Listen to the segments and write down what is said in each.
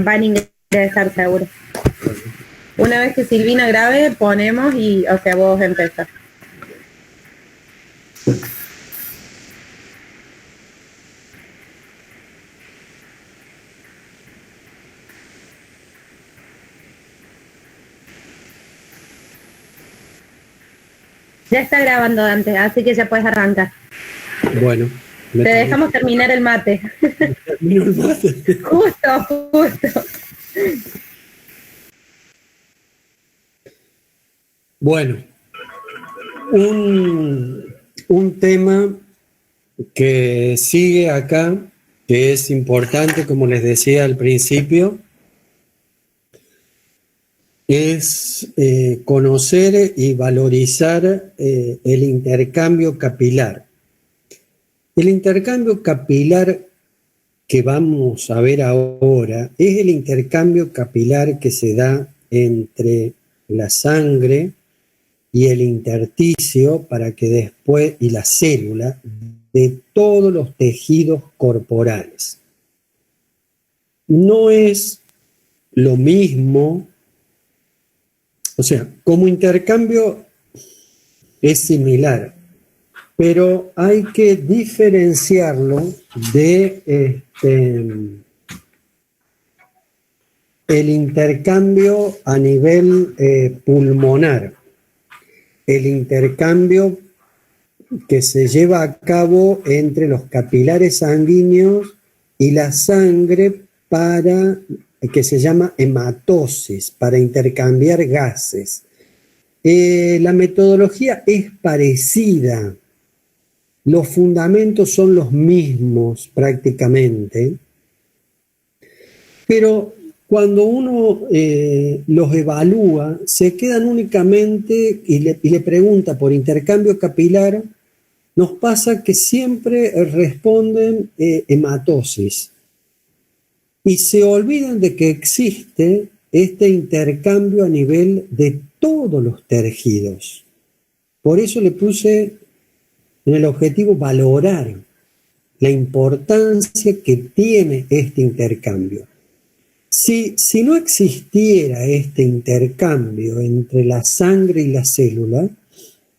van a ingresar seguro. Una vez que Silvina grabe, ponemos y, o sea, vos empezás. Ya está grabando, Dante, así que ya puedes arrancar. Bueno. Te dejamos terminar el mate. Terminó el mate. Justo. Bueno, un tema que sigue acá, que es importante, como les decía al principio, es conocer y valorizar el intercambio capilar. El intercambio capilar que vamos a ver ahora es el intercambio capilar que se da entre la sangre y el intersticio para que después, y la célula, de todos los tejidos corporales. No es lo mismo, o sea, como intercambio es similar, pero hay que diferenciarlo de el intercambio a nivel pulmonar, el intercambio que se lleva a cabo entre los capilares sanguíneos y la sangre que se llama hematosis, para intercambiar gases. La metodología es parecida, los fundamentos son los mismos prácticamente, pero cuando uno los evalúa, se quedan únicamente y le pregunta por intercambio capilar, nos pasa que siempre responden hematosis y se olvidan de que existe este intercambio a nivel de todos los tejidos. Por eso le puse en el objetivo valorar la importancia que tiene este intercambio. Si no existiera este intercambio entre la sangre y la célula,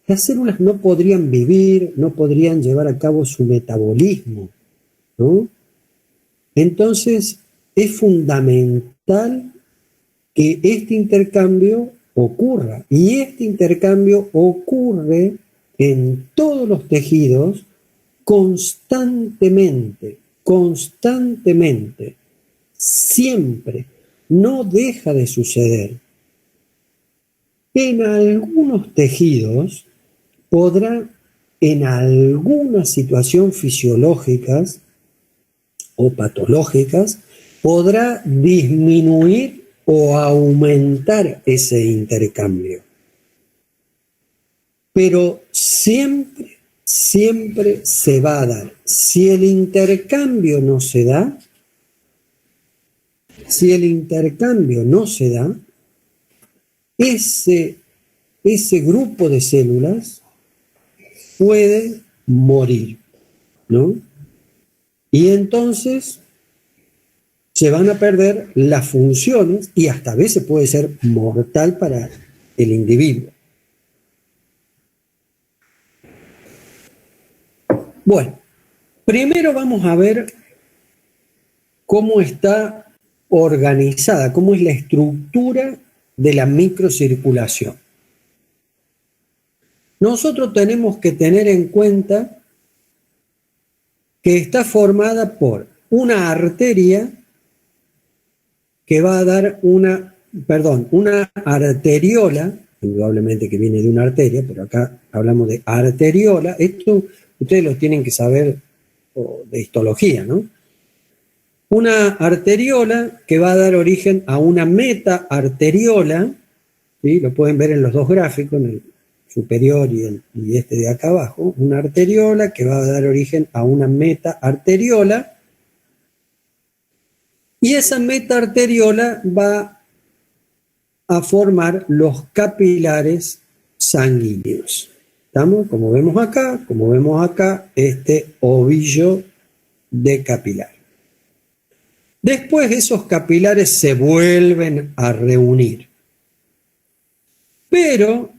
las células no podrían vivir, no podrían llevar a cabo su metabolismo, ¿no? Entonces, es fundamental que este intercambio ocurra. Y este intercambio ocurre en todos los tejidos constantemente, siempre. No deja de suceder. En algunos tejidos podrá, en algunas situaciones fisiológicas o patológicas, podrá disminuir o aumentar ese intercambio. Pero siempre se va a dar. Si el intercambio no se da, ese grupo de células puede morir, ¿no? Y entonces se van a perder las funciones y hasta a veces puede ser mortal para el individuo. Bueno, primero vamos a ver cómo está organizada, cómo es la estructura de la microcirculación. Nosotros tenemos que tener en cuenta que está formada por una arteria que va a dar una arteriola, indudablemente que viene de una arteria, pero acá hablamos de arteriola. Esto ustedes lo tienen que saber de histología, ¿no? Una arteriola que va a dar origen a una metaarteriola, ¿sí? Lo pueden ver en los dos gráficos, en el superior y este de acá abajo. Una arteriola que va a dar origen a una metaarteriola, y esa metaarteriola va a formar los capilares sanguíneos. ¿Estamos? Como vemos acá, este ovillo de capilar. Después esos capilares se vuelven a reunir. Pero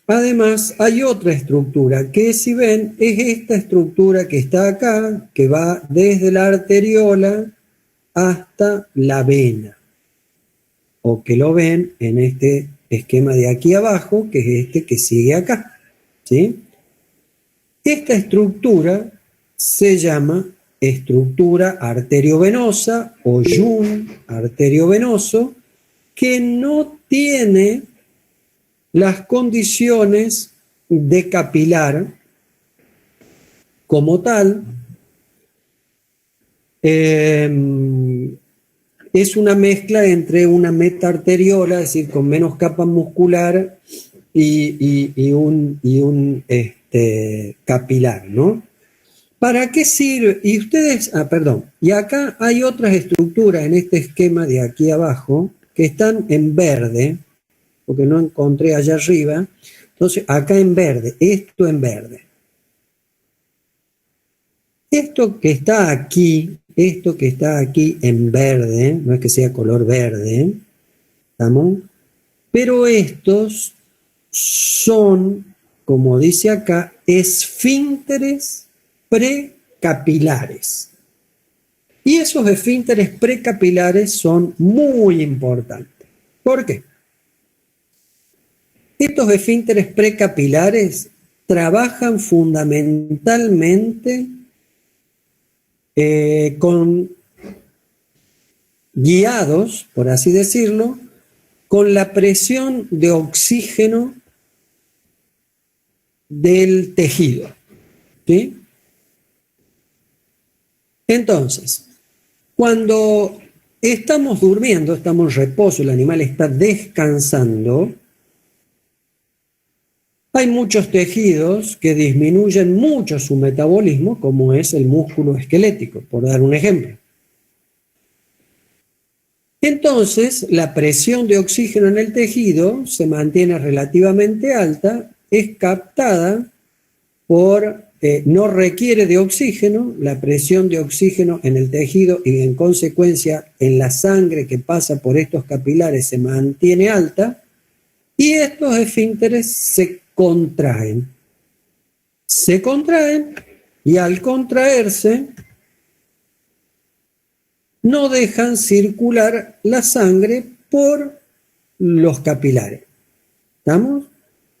además hay otra estructura que, si ven, es esta estructura que está acá, que va desde la arteriola hasta la vena, o que lo ven en este esquema de aquí abajo, que es este que sigue acá, ¿sí? Esta estructura se llama estructura arteriovenosa o yun arteriovenoso, que no tiene las condiciones de capilar como tal. Es una mezcla entre una metaarteriola, es decir, con menos capa muscular, y un capilar, ¿no? ¿Para qué sirve? Y ustedes, y acá hay otras estructuras en este esquema de aquí abajo que están en verde, porque no encontré allá arriba. Entonces, acá en verde, esto en verde. Esto que está aquí en verde, no es que sea color verde, ¿estamos? Pero estos son, como dice acá, esfínteres precapilares. Y esos esfínteres precapilares son muy importantes. ¿Por qué? Estos esfínteres precapilares trabajan fundamentalmente guiados, por así decirlo, con la presión de oxígeno del tejido, ¿sí? Entonces, cuando estamos durmiendo, estamos en reposo, el animal está descansando, hay muchos tejidos que disminuyen mucho su metabolismo, como es el músculo esquelético, por dar un ejemplo. Entonces, la presión de oxígeno en el tejido se mantiene relativamente alta, es captada por, no requiere de oxígeno, la presión de oxígeno en el tejido y en consecuencia en la sangre que pasa por estos capilares se mantiene alta, y estos esfínteres se contraen y al contraerse no dejan circular la sangre por los capilares. ¿Estamos?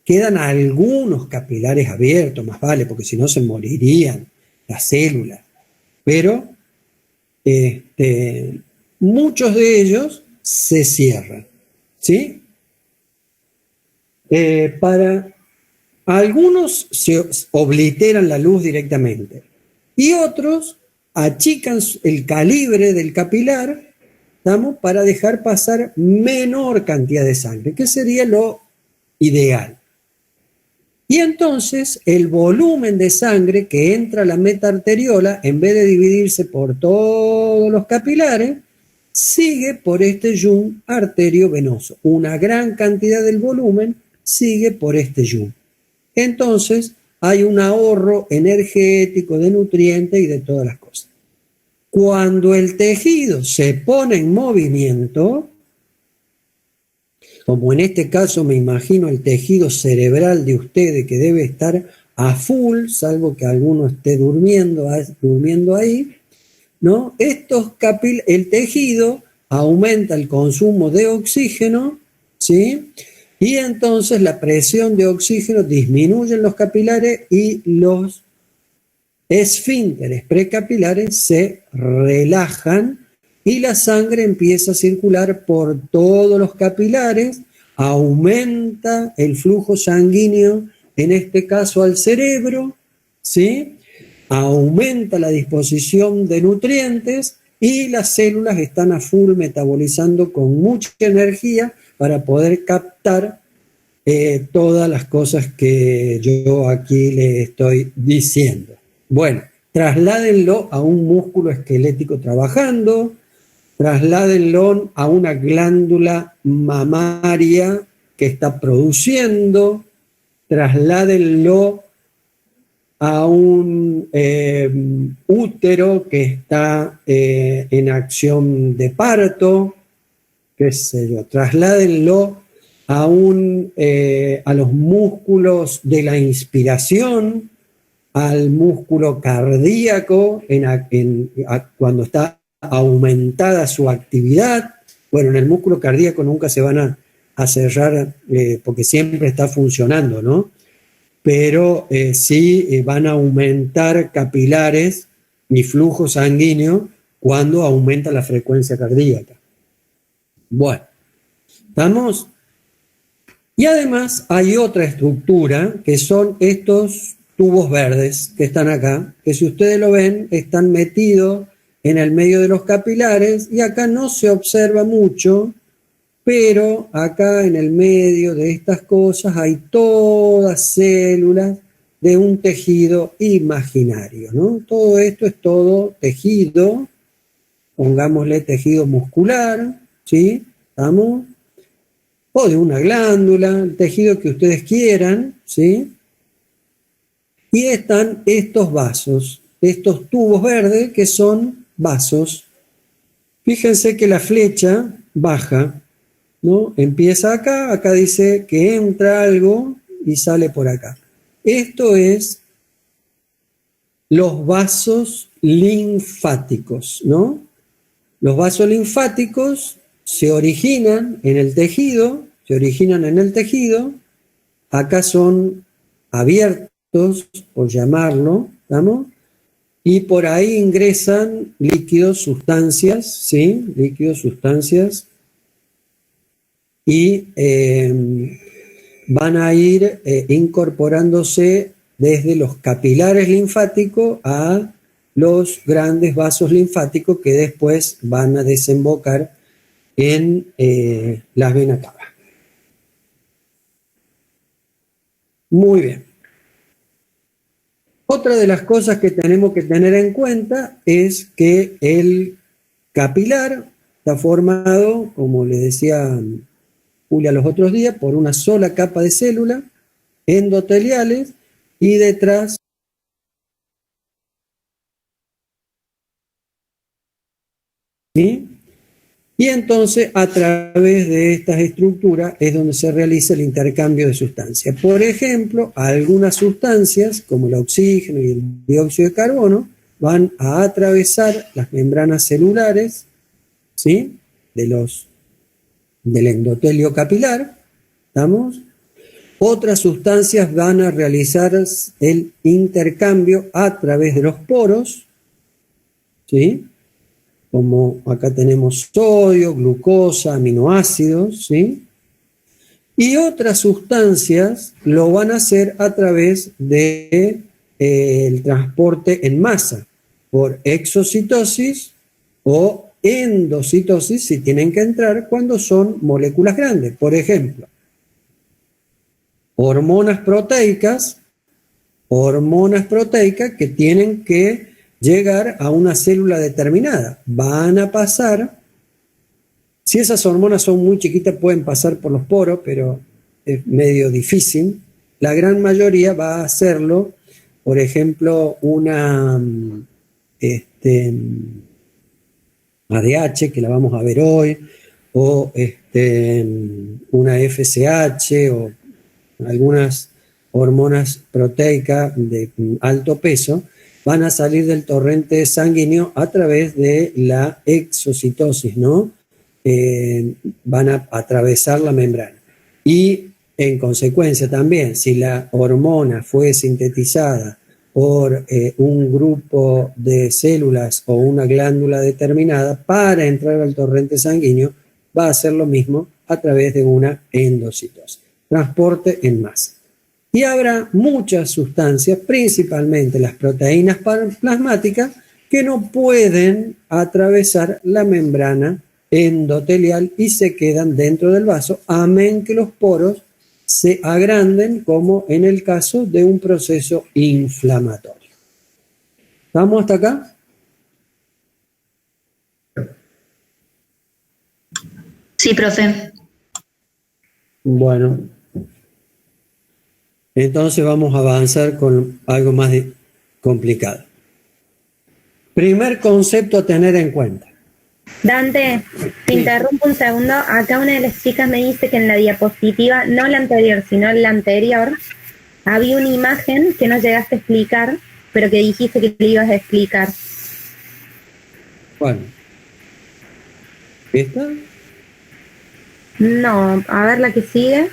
Quedan algunos capilares abiertos, más vale, porque si no se morirían las células. Pero muchos de ellos se cierran, ¿sí? Para algunos se obliteran la luz directamente y otros achican el calibre del capilar, ¿estamos? Para dejar pasar menor cantidad de sangre, que sería lo ideal. Y entonces el volumen de sangre que entra a la metaarteriola, en vez de dividirse por todos los capilares, sigue por este yun arteriovenoso. Una gran cantidad del volumen sigue por este yun. Entonces hay un ahorro energético de nutrientes y de todas las cosas. Cuando el tejido se pone en movimiento, como en este caso me imagino el tejido cerebral de ustedes que debe estar a full, salvo que alguno esté durmiendo ahí, ¿no? El tejido aumenta el consumo de oxígeno, ¿sí? Y entonces la presión de oxígeno disminuye en los capilares y los esfínteres precapilares se relajan y la sangre empieza a circular por todos los capilares, aumenta el flujo sanguíneo, en este caso al cerebro, ¿sí? Aumenta la disposición de nutrientes y las células están a full metabolizando con mucha energía para poder captar todas las cosas que yo aquí le estoy diciendo. Bueno, trasládenlo a un músculo esquelético trabajando, trasládenlo a una glándula mamaria que está produciendo, trasládenlo a un útero que está en acción de parto, qué sé yo, trasládenlo a los músculos de la inspiración, al músculo cardíaco cuando está aumentada su actividad. Bueno, en el músculo cardíaco nunca se van a cerrar porque siempre está funcionando, ¿no? Pero sí van a aumentar capilares y flujo sanguíneo cuando aumenta la frecuencia cardíaca. Bueno, ¿estamos? Y además hay otra estructura que son estos tubos verdes que están acá, que si ustedes lo ven, están metidos en el medio de los capilares y acá no se observa mucho, pero acá en el medio de estas cosas hay todas células de un tejido imaginario, ¿no? Todo esto es todo tejido, pongámosle tejido muscular, ¿sí? ¿Estamos? O de una glándula, el tejido que ustedes quieran, ¿sí? Y están estos vasos, estos tubos verdes que son vasos. Fíjense que la flecha baja, ¿no? Empieza acá, acá dice que entra algo y sale por acá. Esto es los vasos linfáticos, ¿no? Los vasos linfáticos se originan en el tejido, acá son abiertos, por llamarlo, ¿estamos? Y por ahí ingresan líquidos, sustancias, ¿sí? Líquidos, sustancias, y van a ir incorporándose desde los capilares linfáticos a los grandes vasos linfáticos que después van a desembocar en las venas cava. Muy bien. Otra de las cosas que tenemos que tener en cuenta es que el capilar está formado, como les decía Julia los otros días, por una sola capa de células endoteliales y detrás ¿sí? Y entonces a través de estas estructuras es donde se realiza el intercambio de sustancias. Por ejemplo, algunas sustancias como el oxígeno y el dióxido de carbono van a atravesar las membranas celulares, ¿sí? Del endotelio capilar, ¿estamos? Otras sustancias van a realizar el intercambio a través de los poros, ¿sí? Como acá tenemos sodio, glucosa, aminoácidos, ¿sí? Y otras sustancias lo van a hacer a través del transporte en masa, por exocitosis o endocitosis, si tienen que entrar cuando son moléculas grandes. Por ejemplo, hormonas proteicas que tienen que llegar a una célula determinada. Van a pasar, si esas hormonas son muy chiquitas pueden pasar por los poros, pero es medio difícil. La gran mayoría va a hacerlo, por ejemplo, una ADH, que la vamos a ver hoy, o una FSH, o algunas hormonas proteicas de alto peso, van a salir del torrente sanguíneo a través de la exocitosis, ¿no? Van a atravesar la membrana. Y en consecuencia también, si la hormona fue sintetizada por un grupo de células o una glándula determinada para entrar al torrente sanguíneo, va a hacer lo mismo a través de una endocitosis. Transporte en masa. Y habrá muchas sustancias, principalmente las proteínas plasmáticas, que no pueden atravesar la membrana endotelial y se quedan dentro del vaso, amén que los poros se agranden, como en el caso de un proceso inflamatorio. ¿Estamos hasta acá? Sí, profe. Bueno. Entonces vamos a avanzar con algo más complicado. Primer concepto a tener en cuenta. Dante, te interrumpo un segundo. Acá una de las chicas me dice que en la diapositiva, no la anterior, sino la anterior, había una imagen que no llegaste a explicar, pero que dijiste que te ibas a explicar. ¿Cuál? ¿Esta? No, a ver la que sigue.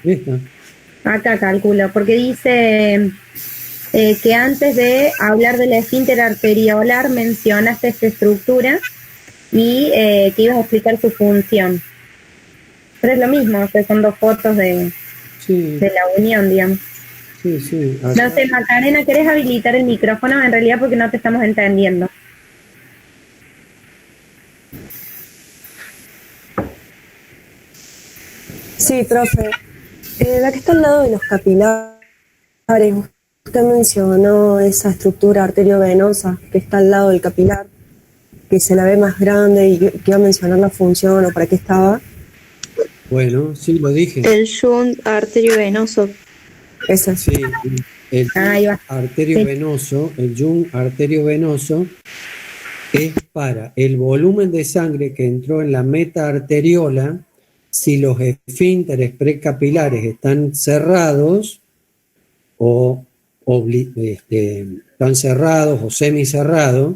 ¿Esta? Acá calculo, porque dice que antes de hablar del esfínter arteriolar mencionaste esta estructura y que ibas a explicar su función. Pero es lo mismo, o sea, son dos fotos de la unión, digamos. Sí. No sé, Macarena, ¿querés habilitar el micrófono? En realidad porque no te estamos entendiendo. Sí, profe. La que está al lado de los capilares, usted mencionó esa estructura arteriovenosa que está al lado del capilar, que se la ve más grande y que iba a mencionar la función o para qué estaba. Bueno, sí, lo dije. El shunt arteriovenoso. Esa. Sí, el Ahí va. arteriovenoso, el yunque arteriovenoso es para el volumen de sangre que entró en la meta arteriola. Si los esfínteres precapilares están cerrados están cerrados o semicerrados,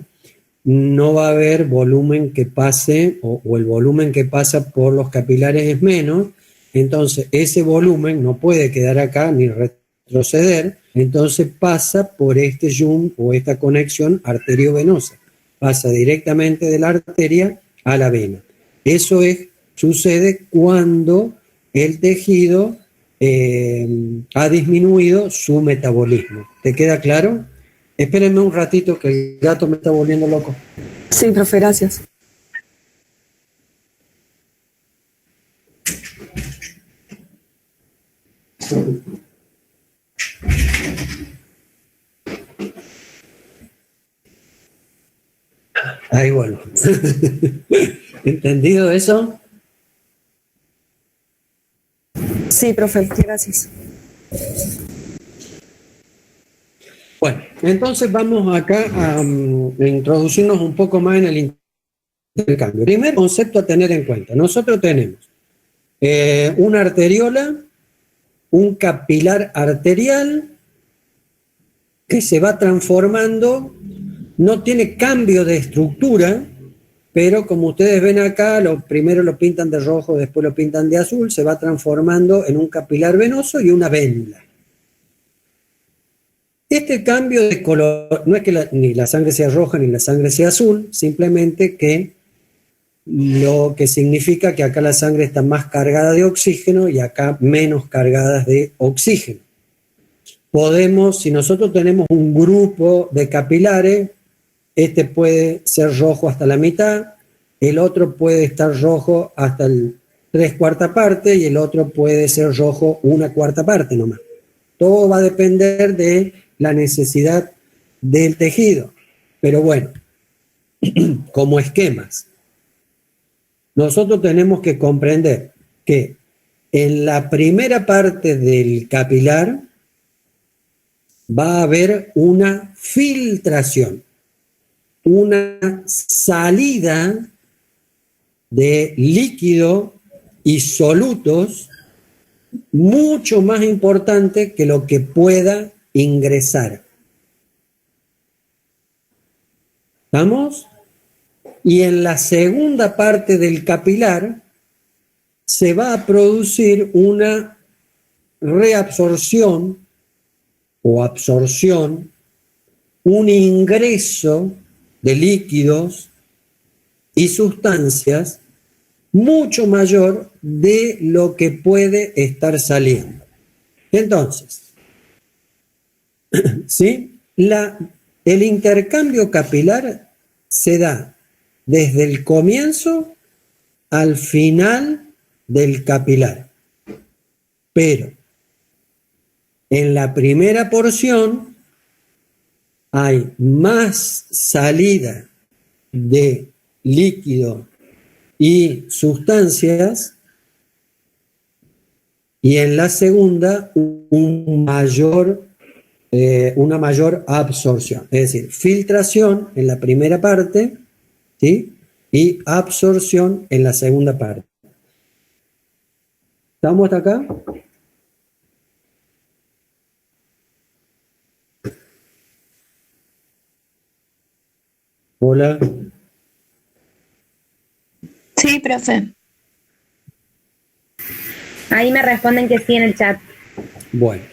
no va a haber volumen que pase o el volumen que pasa por los capilares es menos, entonces ese volumen no puede quedar acá ni retroceder, entonces pasa por este yunque o esta conexión arteriovenosa, pasa directamente de la arteria a la vena. Eso sucede cuando el tejido ha disminuido su metabolismo. ¿Te queda claro? Espérenme un ratito que el gato me está volviendo loco. Sí, profe, gracias. Ahí vuelvo. ¿Entendido eso? Sí, profe, gracias. Bueno, entonces vamos acá a introducirnos un poco más en el intercambio. Primer concepto a tener en cuenta. Nosotros tenemos una arteriola, un capilar arterial que se va transformando, no tiene cambio de estructura, pero como ustedes ven acá, primero lo pintan de rojo, después lo pintan de azul, se va transformando en un capilar venoso y una vénula. Este cambio de color, no es que ni la sangre sea roja ni la sangre sea azul, simplemente que lo que significa que acá la sangre está más cargada de oxígeno y acá menos cargada de oxígeno. Si nosotros tenemos un grupo de capilares, este puede ser rojo hasta la mitad, el otro puede estar rojo hasta el 3/4 parte y el otro puede ser rojo 1/4 parte nomás. Todo va a depender de la necesidad del tejido. Pero bueno, como esquemas, nosotros tenemos que comprender que en la primera parte del capilar va a haber una filtración, una salida de líquido y solutos mucho más importante que lo que pueda ingresar. ¿Estamos? Y en la segunda parte del capilar se va a producir una reabsorción o absorción, un ingreso de líquidos y sustancias mucho mayor de lo que puede estar saliendo. Entonces, ¿sí? El intercambio capilar se da desde el comienzo al final del capilar. Pero en la primera porción hay más salida de líquido y sustancias y en la segunda un mayor una mayor absorción. Es decir, filtración en la primera parte, ¿sí? Y absorción en la segunda parte. ¿Estamos hasta acá? Hola. Sí, profe. Ahí me responden que sí en el chat. Bueno.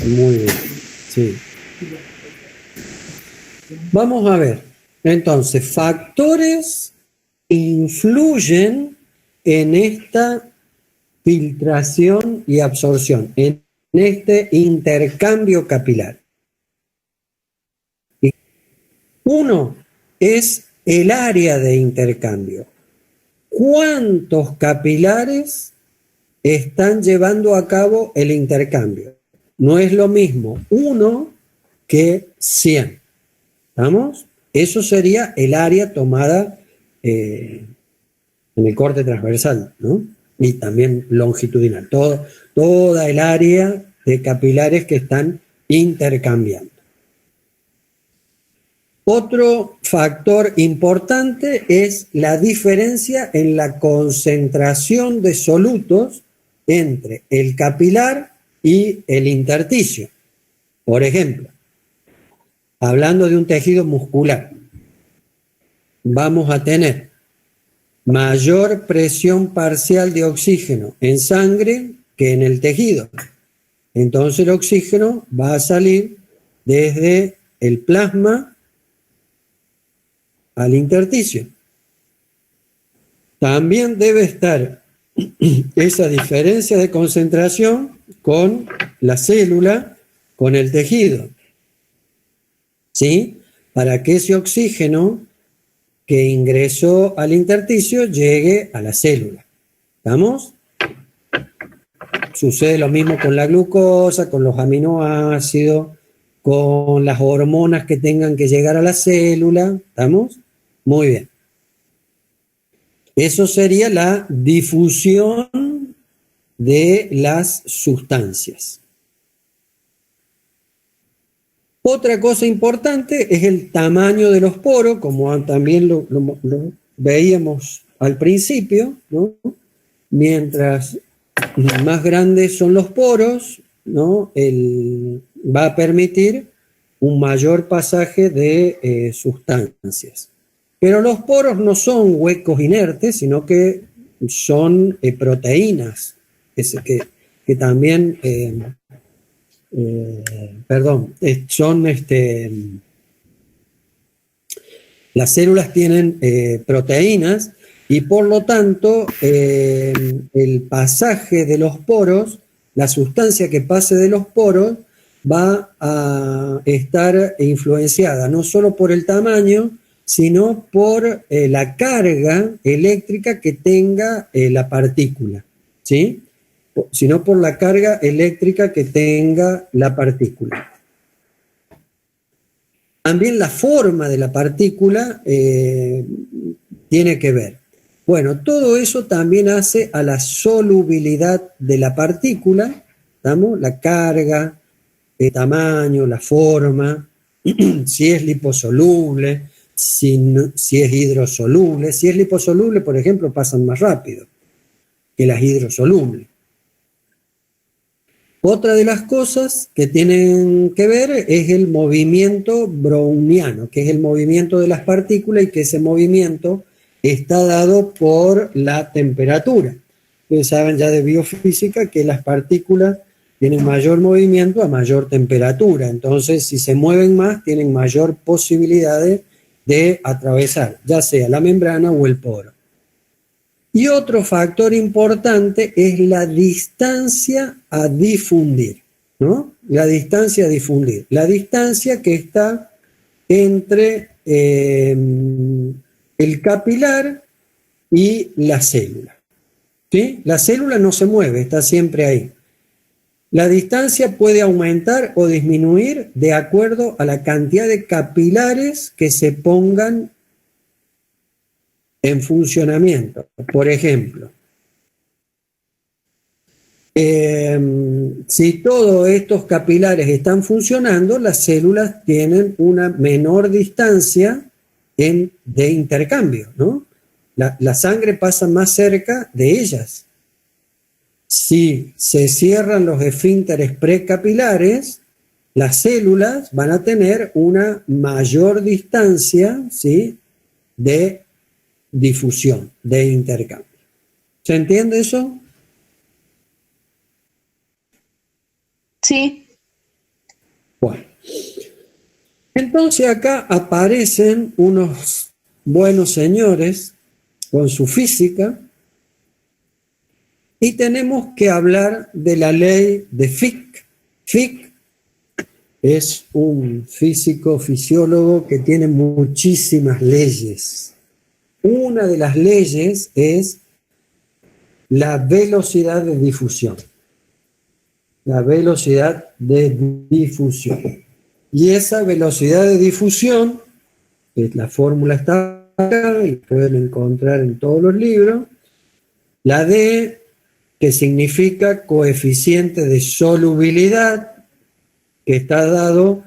Muy bien. Sí. Vamos a ver. Entonces, factores influyen en esta filtración y absorción, en este intercambio capilar. Uno es el área de intercambio. ¿Cuántos capilares están llevando a cabo el intercambio? No es lo mismo 1 que 100. ¿Estamos? Eso sería el área tomada en el corte transversal, ¿no? Y también longitudinal. Toda el área de capilares que están intercambiando. Otro factor importante es la diferencia en la concentración de solutos entre el capilar y el intersticio. Por ejemplo, hablando de un tejido muscular, vamos a tener mayor presión parcial de oxígeno en sangre que en el tejido. Entonces el oxígeno va a salir desde el plasma al intersticio. También debe estar esa diferencia de concentración con la célula, con el tejido, ¿sí? Para que ese oxígeno que ingresó al intersticio llegue a la célula. ¿Estamos? Sucede lo mismo con la glucosa, con los aminoácidos, con las hormonas que tengan que llegar a la célula. ¿Estamos? Muy bien. Eso sería la difusión de las sustancias. Otra cosa importante es el tamaño de los poros, como también lo veíamos al principio, ¿no? Mientras más grandes son los poros, ¿no? Va a permitir un mayor pasaje de sustancias. Pero los poros no son huecos inertes, sino que son proteínas, que también, son, las células tienen proteínas y por lo tanto el pasaje de los poros, la sustancia que pase de los poros va a estar influenciada no solo por el tamaño, sino por la carga eléctrica que tenga la partícula, ¿sí? Sino por la carga eléctrica que tenga la partícula. También la forma de la partícula tiene que ver. Bueno, todo eso también hace a la solubilidad de la partícula, ¿estamos? La carga, el tamaño, la forma, si es liposoluble, si es hidrosoluble. Si es liposoluble, por ejemplo, pasan más rápido que las hidrosolubles. Otra de las cosas que tienen que ver es el movimiento browniano, que es el movimiento de las partículas y que ese movimiento está dado por la temperatura. Ustedes saben ya de biofísica que las partículas tienen mayor movimiento a mayor temperatura. Entonces, si se mueven más, tienen mayor posibilidades de atravesar, ya sea la membrana o el poro. Y otro factor importante es la distancia a difundir, ¿no? La distancia a difundir. La distancia que está entre el capilar y la célula, ¿sí? La célula no se mueve, está siempre ahí. La distancia puede aumentar o disminuir de acuerdo a la cantidad de capilares que se pongan en funcionamiento. Por ejemplo, Si todos estos capilares están funcionando, las células tienen una menor distancia de intercambio, ¿no? La sangre pasa más cerca de ellas. Si se cierran los esfínteres precapilares, las células van a tener una mayor distancia, ¿sí?, de difusión, de intercambio. ¿Se entiende eso? Sí. Bueno. Entonces acá aparecen unos buenos señores con su física y tenemos que hablar de la ley de Fick. Fick es un físico, fisiólogo que tiene muchísimas leyes. Una de las leyes es la velocidad de difusión. La velocidad de difusión. Y esa velocidad de difusión, la fórmula está acá y pueden encontrar en todos los libros, la D, que significa coeficiente de solubilidad, que está dado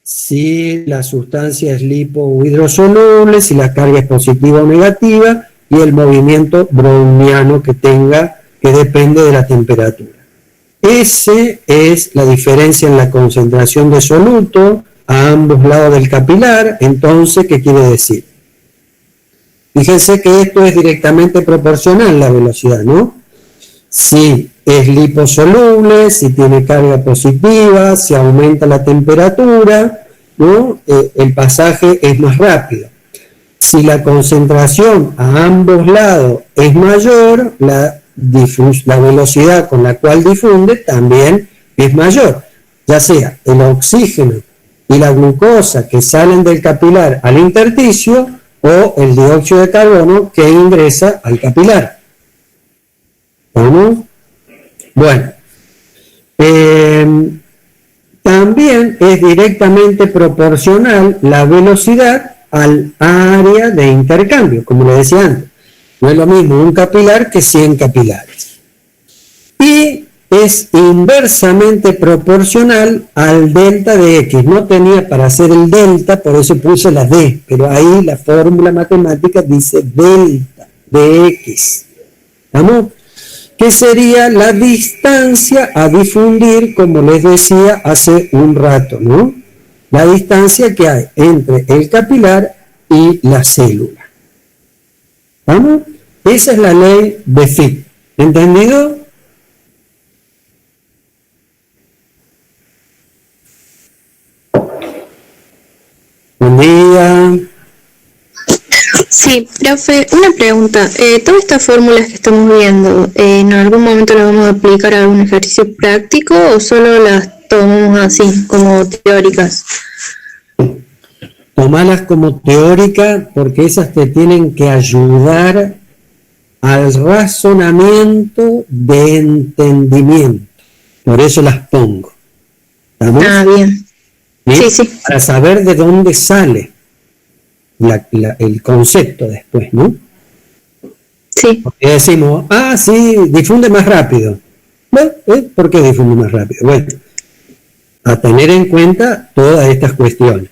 si la sustancia es lipo o hidrosoluble, si la carga es positiva o negativa, y el movimiento browniano que tenga, que depende de la temperatura. S es la diferencia en la concentración de soluto a ambos lados del capilar. Entonces, ¿qué quiere decir? Fíjense que esto es directamente proporcional la velocidad, ¿no? Si es liposoluble, si tiene carga positiva, si aumenta la temperatura, ¿no? El pasaje es más rápido. Si la concentración a ambos lados es mayor, la velocidad con la cual difunde también es mayor, ya sea el oxígeno y la glucosa que salen del capilar al intersticio o el dióxido de carbono que ingresa al capilar. ¿Vamos? Bueno, también es directamente proporcional la velocidad al área de intercambio, como le decía antes. No es lo mismo un capilar que 100 capilares. Y es inversamente proporcional al delta de X. No tenía para hacer el delta, por eso puse la D, pero ahí la fórmula matemática dice delta de X. ¿Vamos? Que sería la distancia a difundir, como les decía hace un rato, ¿no? La distancia que hay entre el capilar y la célula. ¿Vamos? Esa es la ley de Fick. ¿Entendido? Buen día. Sí, profe, una pregunta. Todas estas fórmulas que estamos viendo, ¿en algún momento las vamos a aplicar a algún ejercicio práctico o solo las tomamos así, como teóricas? Tomalas como teórica porque esas te tienen que ayudar al razonamiento de entendimiento. Por eso las pongo. ¿Estamos? Ah, bien. ¿Bien? Sí. Para saber de dónde sale el concepto después, ¿no? Sí. Porque decimos, sí, difunde más rápido. Bueno, ¿por qué difunde más rápido? Bueno, a tener en cuenta todas estas cuestiones.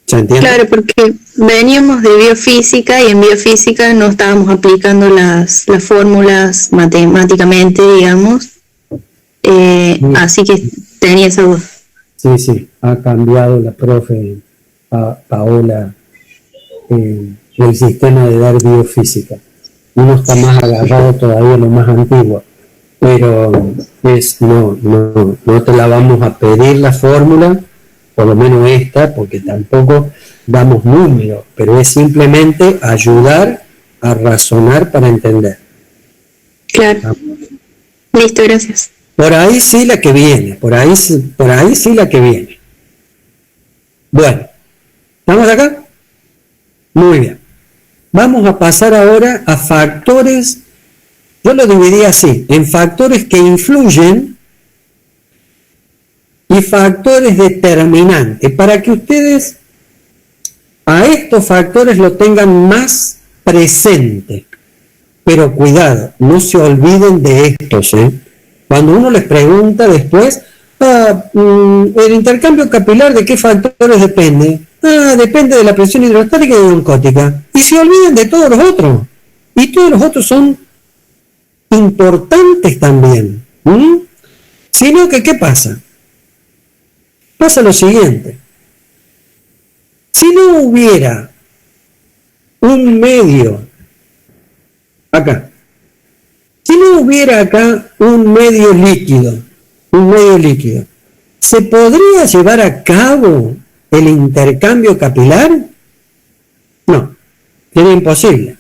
¿Se entiende? Claro, porque veníamos de biofísica y en biofísica no estábamos aplicando las fórmulas matemáticamente, digamos. Así que tenía esa duda. Sí, ha cambiado la profe Paola el sistema de dar biofísica. Uno está más agarrado todavía a lo más antiguo, pero no te la vamos a pedir la fórmula, por lo menos esta, porque tampoco damos números, pero es simplemente ayudar a razonar para entender. Claro. Listo, gracias. Por ahí sí la que viene, por ahí sí la que viene. Bueno, ¿estamos acá? Muy bien. Vamos a pasar ahora a factores, yo lo dividí así, en factores que influyen y factores determinantes, para que ustedes a estos factores lo tengan más presente. Pero cuidado, no se olviden de estos, ¿eh? Cuando uno les pregunta después, el intercambio capilar, ¿de qué factores depende? Depende de la presión hidrostática y oncótica. Y se olviden de todos los otros. Y todos los otros son importantes también. Sino que, ¿qué pasa? Pasa lo siguiente. Si no hubiera un medio acá, si no hubiera acá un medio líquido, ¿se podría llevar a cabo el intercambio capilar? No, sería imposible.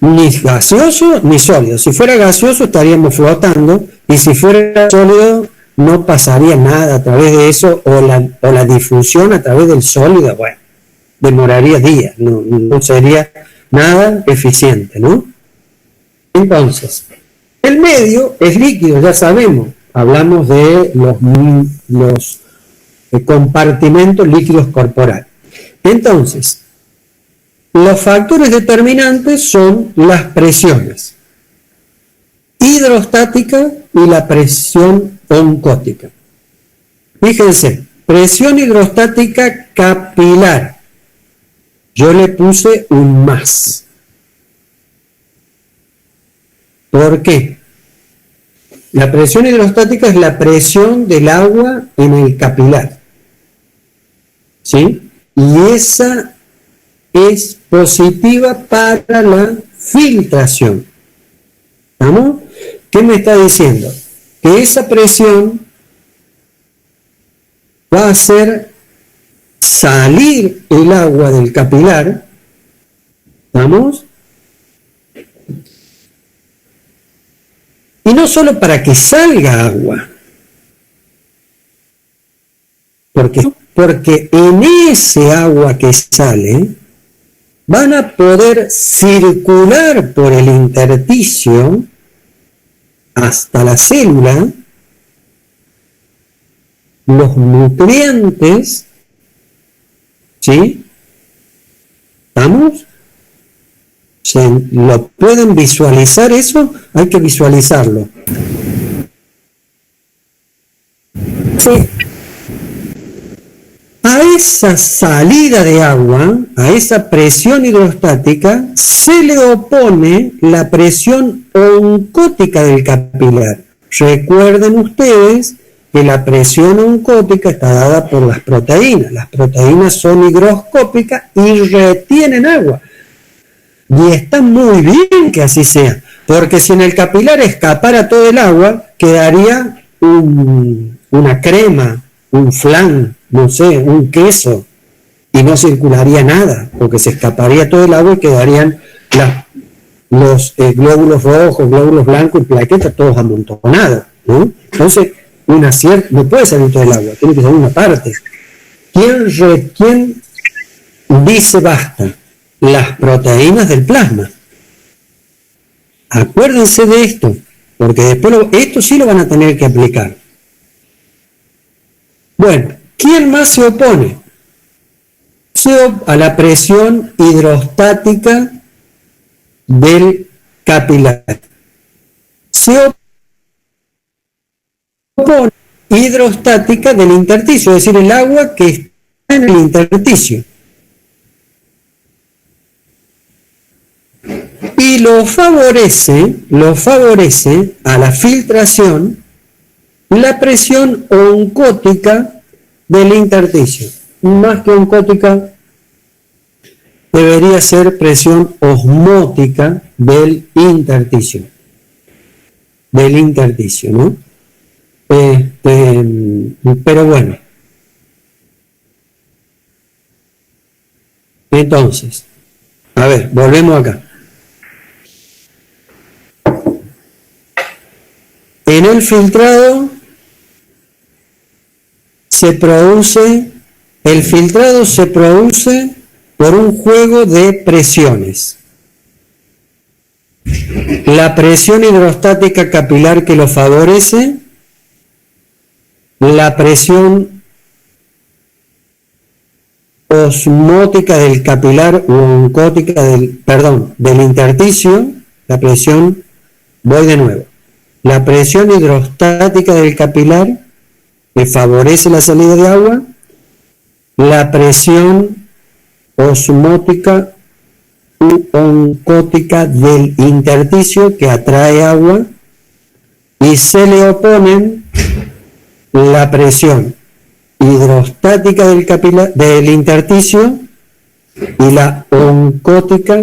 Ni gaseoso ni sólido. Si fuera gaseoso estaríamos flotando, y si fuera sólido no pasaría nada a través de eso, o la difusión a través del sólido, bueno, demoraría días, no sería nada eficiente, ¿no? Entonces, el medio es líquido, ya sabemos, hablamos de los compartimentos líquidos corporales. Entonces, los factores determinantes son las presiones hidrostática y la presión oncótica. Fíjense, presión hidrostática capilar. Yo le puse un más. ¿Por qué? La presión hidrostática es la presión del agua en el capilar. ¿Sí? Y esa es positiva para la filtración. ¿Estamos? ¿Qué me está diciendo? Que esa presión va a hacer salir el agua del capilar. ¿Estamos? Y no solo para que salga agua, porque en ese agua que sale van a poder circular por el intersticio hasta la célula los nutrientes, ¿sí? ¿Estamos? ¿Lo pueden visualizar eso? Hay que visualizarlo. Sí. A esa salida de agua, a esa presión hidrostática, se le opone la presión oncótica del capilar. Recuerden ustedes que la presión oncótica está dada por las proteínas. Las proteínas son higroscópicas y retienen agua. Y está muy bien que así sea, porque si en el capilar escapara todo el agua, quedaría una crema, un flan, no sé, un queso, y no circularía nada, porque se escaparía todo el agua y quedarían los glóbulos rojos, glóbulos blancos y plaquetas todos amontonados, ¿no? Entonces, no puede salir todo el agua, tiene que salir una parte. ¿Quién dice basta? Las proteínas del plasma. Acuérdense de esto, porque después esto sí lo van a tener que aplicar. Bueno, ¿quién más se opone? A la presión hidrostática del capilar. Se opone hidrostática del intersticio, es decir, el agua que está en el intersticio. Y lo favorece a la filtración la presión oncótica del intersticio. Más que oncótica, debería ser presión osmótica del intersticio. ¿No? Pero bueno. Entonces, a ver, volvemos acá. En el filtrado el filtrado se produce por un juego de presiones. La presión hidrostática capilar que lo favorece, la presión osmótica del capilar u oncótica del intersticio, la presión, voy de nuevo, la presión hidrostática del capilar que favorece la salida de agua, la presión osmótica u oncótica del intersticio que atrae agua, y se le oponen la presión hidrostática del capilar, del intersticio, y la oncótica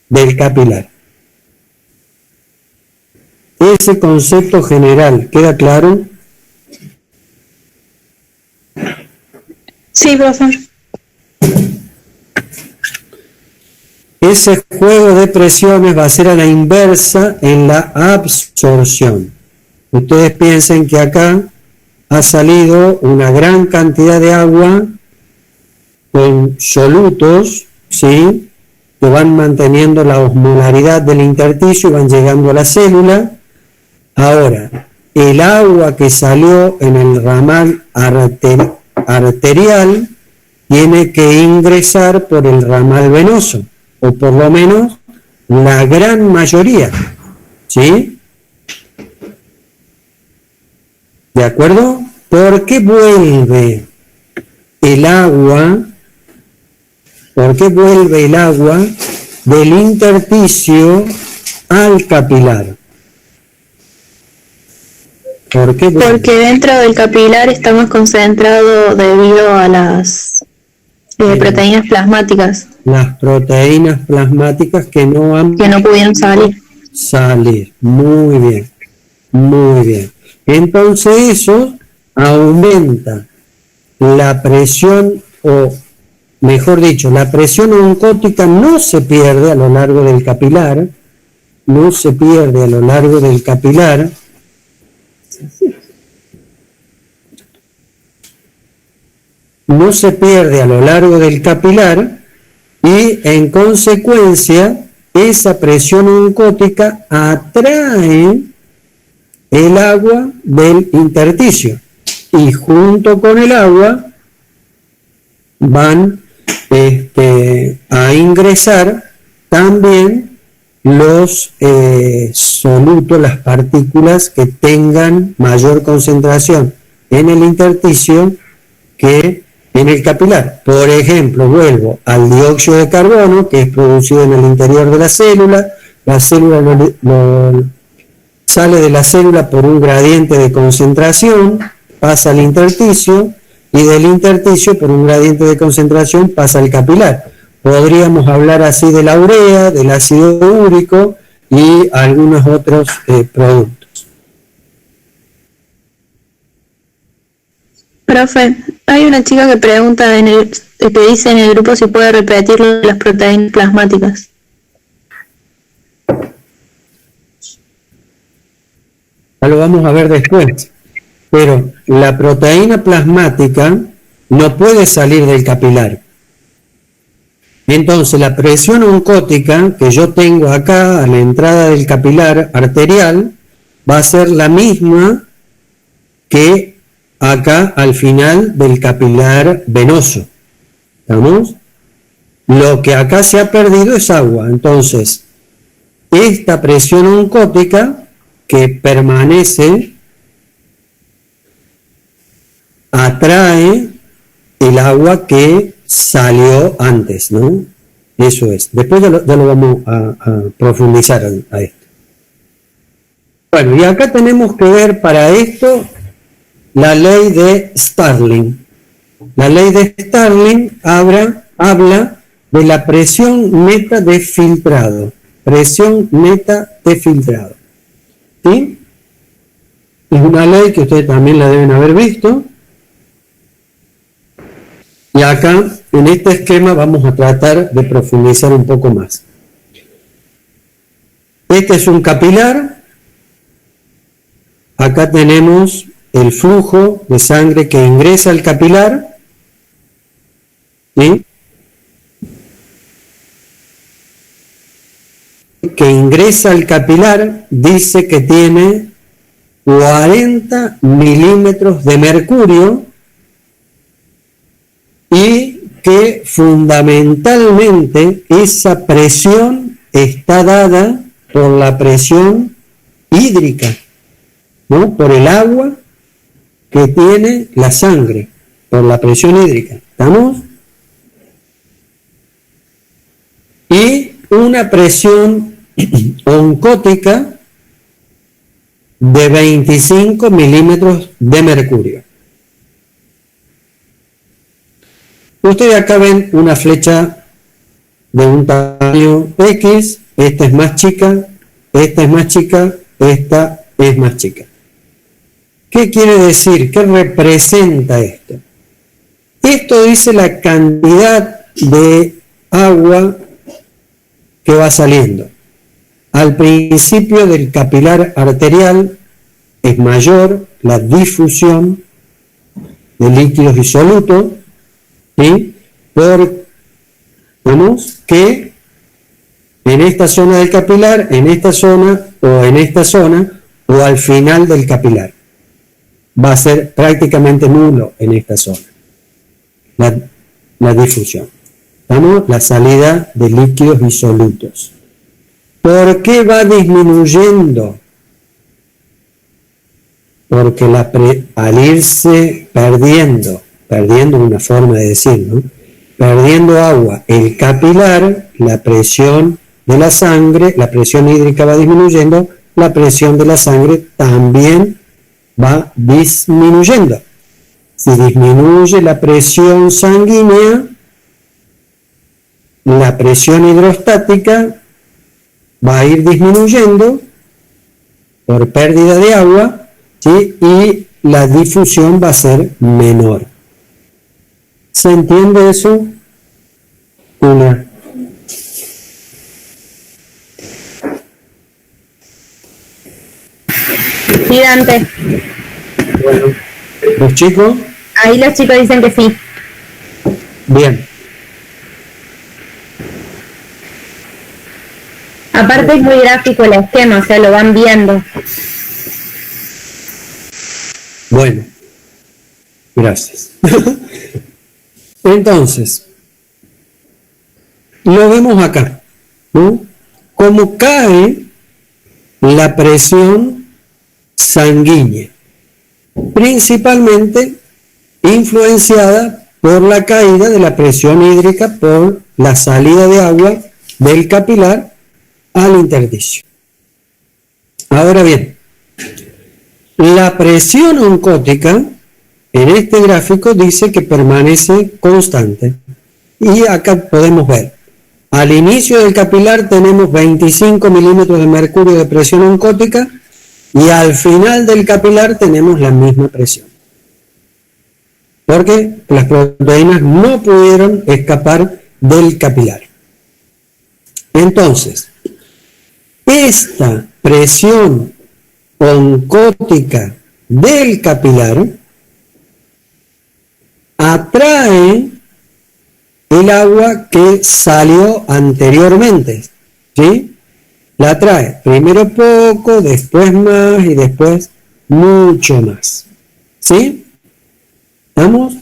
del capilar. Ese concepto general, ¿queda claro? Sí, profesor. Ese juego de presiones va a ser a la inversa en la absorción. Ustedes piensen que acá ha salido una gran cantidad de agua con solutos, ¿sí?, que van manteniendo la osmolaridad del intersticio y van llegando a la célula. Ahora, el agua que salió en el ramal arterial tiene que ingresar por el ramal venoso, o por lo menos la gran mayoría, ¿sí? ¿De acuerdo? ¿Por qué vuelve el agua? ¿Por qué vuelve el agua del intersticio al capilar? ¿Por qué vuelve? Porque dentro del capilar está más concentrado debido a las proteínas plasmáticas Las proteínas plasmáticas que no pudieron salir. Muy bien, muy bien. Entonces eso aumenta la presión, o mejor dicho, la presión oncótica no se pierde a lo largo del capilar, no se pierde a lo largo del capilar, no se pierde a lo largo del capilar, y en consecuencia esa presión oncótica atrae el agua del intersticio, y junto con el agua van a ingresar también los solutos, las partículas que tengan mayor concentración en el intersticio que en el capilar. Por ejemplo, vuelvo al dióxido de carbono, que es producido en el interior de la célula sale de la célula por un gradiente de concentración, pasa al intersticio, y del intersticio por un gradiente de concentración pasa al capilar. Podríamos hablar así de la urea, del ácido úrico y algunos otros productos. Profe, hay una chica que pregunta que dice en el grupo si puede repetir las proteínas plasmáticas. Ya lo vamos a ver después. Pero la proteína plasmática no puede salir del capilar. Entonces la presión oncótica que yo tengo acá a la entrada del capilar arterial va a ser la misma que acá al final del capilar venoso. ¿Estamos? Lo que acá se ha perdido es agua. Entonces, esta presión oncótica que permanece atrae el agua que salió antes, ¿no? Eso es. Después ya lo vamos a profundizar a esto. Bueno, y acá tenemos que ver para esto la ley de Stirling. La ley de Stirling habla de la presión neta de filtrado. Presión neta de filtrado. ¿Sí? Es una ley que ustedes también la deben haber visto. Y acá, en este esquema, vamos a tratar de profundizar un poco más. Este es un capilar. Acá tenemos el flujo de sangre que ingresa al capilar. ¿Sí? Que ingresa al capilar dice que tiene 40 milímetros de mercurio, y que fundamentalmente esa presión está dada por la presión hídrica, ¿no? Por el agua que tiene la sangre, por la presión hídrica. ¿Estamos? Y una presión oncótica de 25 milímetros de mercurio. Ustedes acá ven una flecha de un tamaño X, esta es más chica, esta es más chica, esta es más chica. ¿Qué quiere decir? ¿Qué representa esto? Esto dice la cantidad de agua que va saliendo. Al principio del capilar arterial es mayor la difusión de líquidos disolutos, ¿sí? Vemos que en esta zona del capilar, en esta zona o al final del capilar va a ser prácticamente nulo en esta zona la difusión. ¿Vamos? La salida de líquidos disolutos. ¿Por qué va disminuyendo? Porque al irse perdiendo una forma de decir, ¿no? Perdiendo agua, el capilar, la presión de la sangre, la presión hídrica va disminuyendo, la presión de la sangre también va disminuyendo. Si disminuye la presión sanguínea, la presión hidrostática va a ir disminuyendo por pérdida de agua, ¿sí? Y la difusión va a ser menor. ¿Se entiende eso? Una. Sí, Dante. Bueno, ¿los chicos? Ahí los chicos dicen que sí. Bien. Aparte es muy gráfico el esquema, o sea, lo van viendo. Bueno, gracias. Entonces, lo vemos acá, ¿no? Cómo cae la presión sanguínea, principalmente influenciada por la caída de la presión hídrica por la salida de agua del capilar al intersticio. Ahora bien, la presión oncótica en este gráfico dice que permanece constante. Y acá podemos ver, al inicio del capilar tenemos 25 milímetros de mercurio de presión oncótica y al final del capilar tenemos la misma presión. Porque las proteínas no pudieron escapar del capilar. Entonces, esta presión oncótica del capilar atrae el agua que salió anteriormente, ¿sí? La atrae primero poco, después más y después mucho más, ¿sí? ¿Estamos?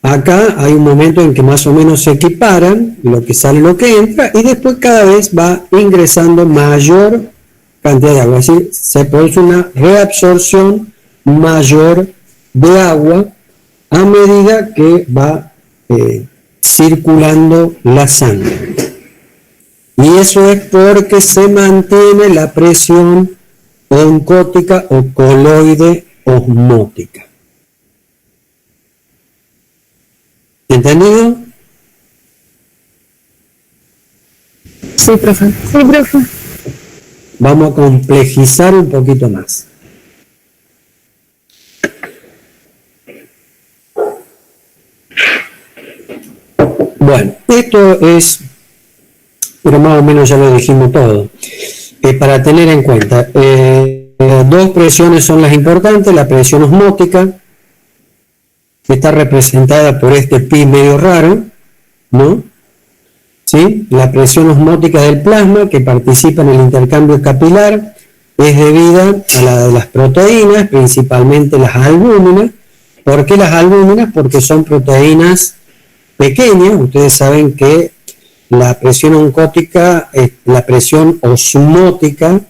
Acá hay un momento en que más o menos se equiparan lo que sale y lo que entra y después cada vez va ingresando mayor cantidad de agua, es decir, se produce una reabsorción mayor de agua a medida que va circulando la sangre. Y eso es porque se mantiene la presión oncótica o coloide osmótica. ¿Entendido? Sí, profe. Sí, profe. Vamos a complejizar un poquito más. Bueno, esto es, pero más o menos ya lo dijimos todo. Para tener en cuenta, dos presiones son las importantes, la presión osmótica, que está representada por este pi medio raro, ¿no? ¿Sí? La presión osmótica del plasma, que participa en el intercambio capilar, es debida a la de las proteínas, principalmente las albúminas. ¿Por qué las albúminas? Porque son proteínas pequeñas. Ustedes saben que la presión oncótica es la presión osmótica,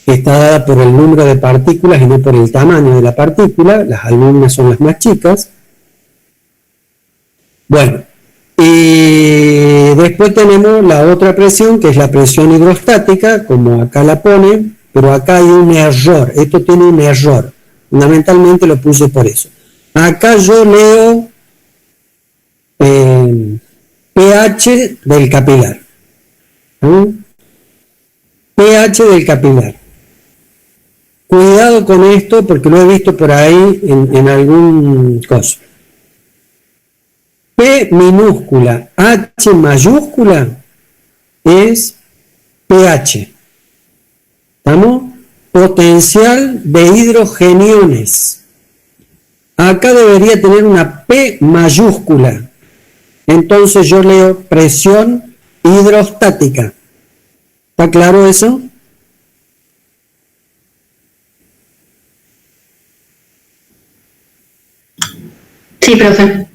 que está dada por el número de partículas y no por el tamaño de la partícula. Las alumnas son las más chicas. Bueno, y después tenemos la otra presión, que es la presión hidrostática, como acá la pone, pero acá hay un error. Esto tiene un error. Fundamentalmente lo puse por eso. Acá yo leo pH del capilar. pH del capilar. Cuidado con esto porque lo he visto por ahí en algún coso. P minúscula, H mayúscula es pH. ¿Estamos? Potencial de hidrogeniones. Acá debería tener una P mayúscula. Entonces yo leo presión hidrostática. ¿Está claro eso? Sí, profe.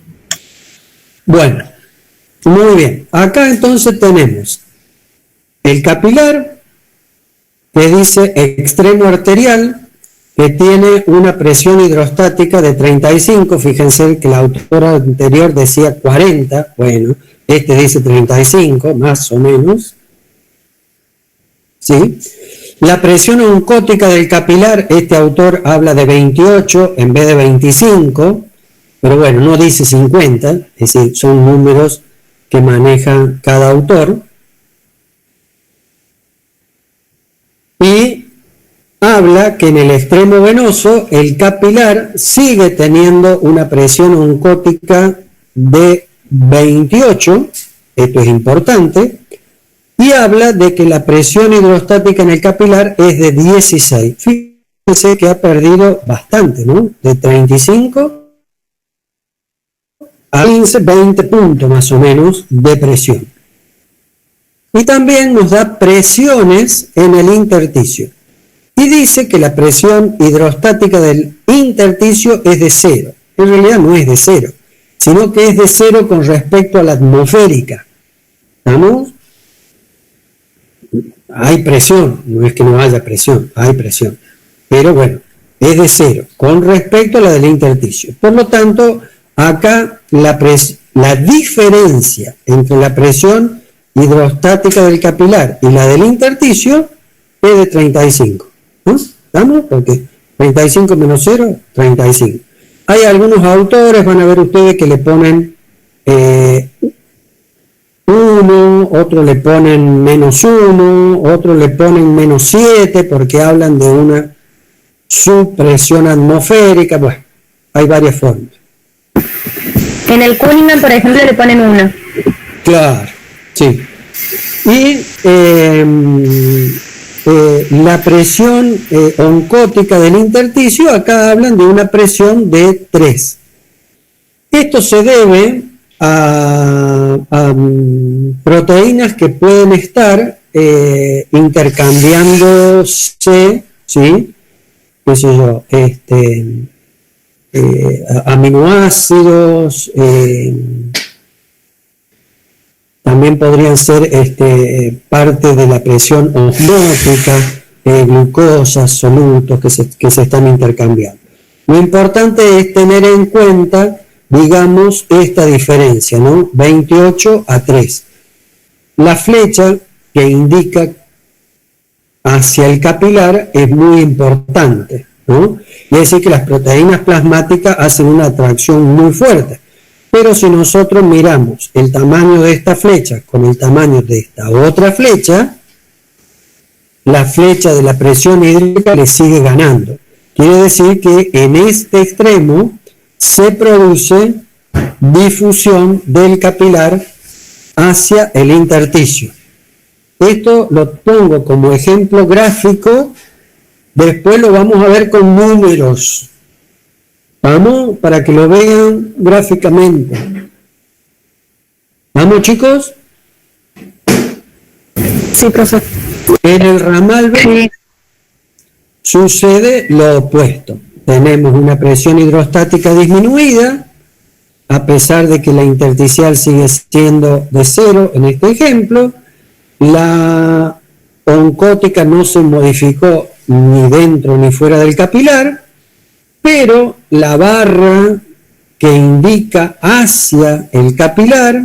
Bueno, muy bien. Acá entonces tenemos el capilar, que dice extremo arterial, que tiene una presión hidrostática de 35. Fíjense que la autora anterior decía 40. Bueno, este dice 35, más o menos. ¿Sí? La presión oncótica del capilar, este autor habla de 28 en vez de 25. Pero bueno, no dice 50, es decir, son números que maneja cada autor. Y habla que en el extremo venoso el capilar sigue teniendo una presión oncótica de 28, esto es importante, y habla de que la presión hidrostática en el capilar es de 16. Fíjense que ha perdido bastante, ¿no? De 35 a 15, 20 puntos más o menos de presión. Y también nos da presiones en el intersticio. Y dice que la presión hidrostática del intersticio es de 0. En realidad no es de 0, sino que es de 0 con respecto a la atmosférica. ¿Estamos? Hay presión, no es que no haya presión, hay presión. Pero bueno, es de 0 con respecto a la del intersticio. Por lo tanto, acá la diferencia entre la presión hidrostática del capilar y la del intersticio es de 35. ¿No? ¿Estamos? Porque 35 menos 0, 35. Hay algunos autores, van a ver ustedes, que le ponen 1, otros le ponen menos 1, otros le ponen menos 7 porque hablan de una subpresión atmosférica. Bueno, hay varias formas. En el Cunningham, por ejemplo, le ponen 1. Claro, sí. Y la presión oncótica del intersticio, acá hablan de una presión de 3. Esto se debe a proteínas que pueden estar intercambiándose, ¿sí? ¿Qué sé yo? Aminoácidos, también podrían ser parte de la presión osmótica, glucosas, solutos que se están intercambiando. Lo importante es tener en cuenta, digamos, esta diferencia, ¿no? 28 a 3. La flecha que indica hacia el capilar es muy importante, ¿no? Y es decir que las proteínas plasmáticas hacen una atracción muy fuerte. Pero si nosotros miramos el tamaño de esta flecha con el tamaño de esta otra flecha, la flecha de la presión hídrica le sigue ganando. Quiere decir que en este extremo se produce difusión del capilar hacia el intersticio. Esto lo pongo como ejemplo gráfico, después lo vamos a ver con números. Vamos, para que lo vean gráficamente. ¿Vamos, chicos? Sí, profe. En el ramal B sucede lo opuesto. Tenemos una presión hidrostática disminuida, a pesar de que la intersticial sigue siendo de 0 en este ejemplo. La oncótica no se modificó ni dentro ni fuera del capilar, pero la barra que indica hacia el capilar,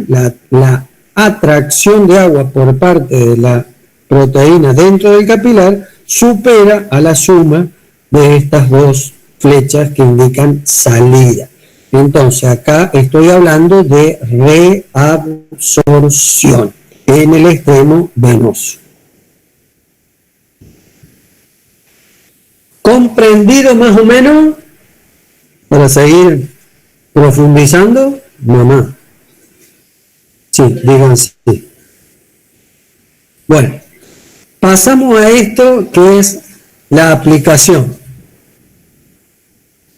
la atracción de agua por parte de la proteína dentro del capilar, supera a la suma de estas dos flechas que indican salida. Entonces acá estoy hablando de reabsorción en el extremo venoso. ¿Comprendido más o menos? Para seguir profundizando, mamá. Sí, digan sí. Bueno, pasamos a esto que es la aplicación.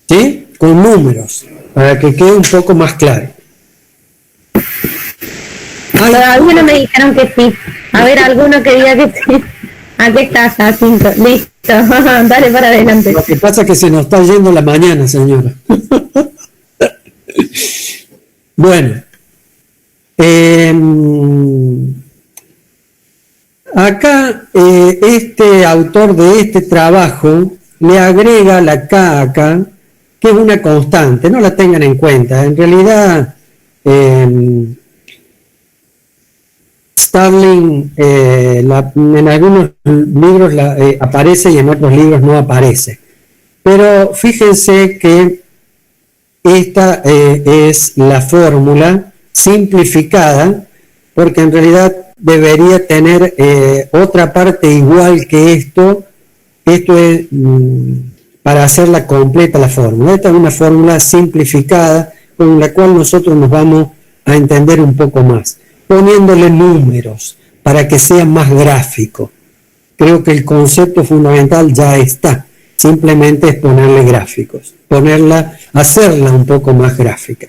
¿Sí? Con números, para que quede un poco más claro. Algunos me dijeron que sí. A ver, alguno que diga que sí. Aquí estás, a 5. Listo. Dale para adelante. Lo que pasa es que se nos está yendo la mañana, señora. Bueno. Acá este autor de este trabajo le agrega la K acá, que es una constante, no la tengan en cuenta. En realidad, Starling en algunos libros aparece y en otros libros no aparece. Pero fíjense que esta es la fórmula simplificada, porque en realidad debería tener otra parte igual que esto. Esto es para hacerla completa la fórmula. Esta es una fórmula simplificada con la cual nosotros nos vamos a entender un poco más, poniéndole números para que sea más gráfico. Creo que el concepto fundamental ya está, simplemente es ponerle gráficos, hacerla un poco más gráfica.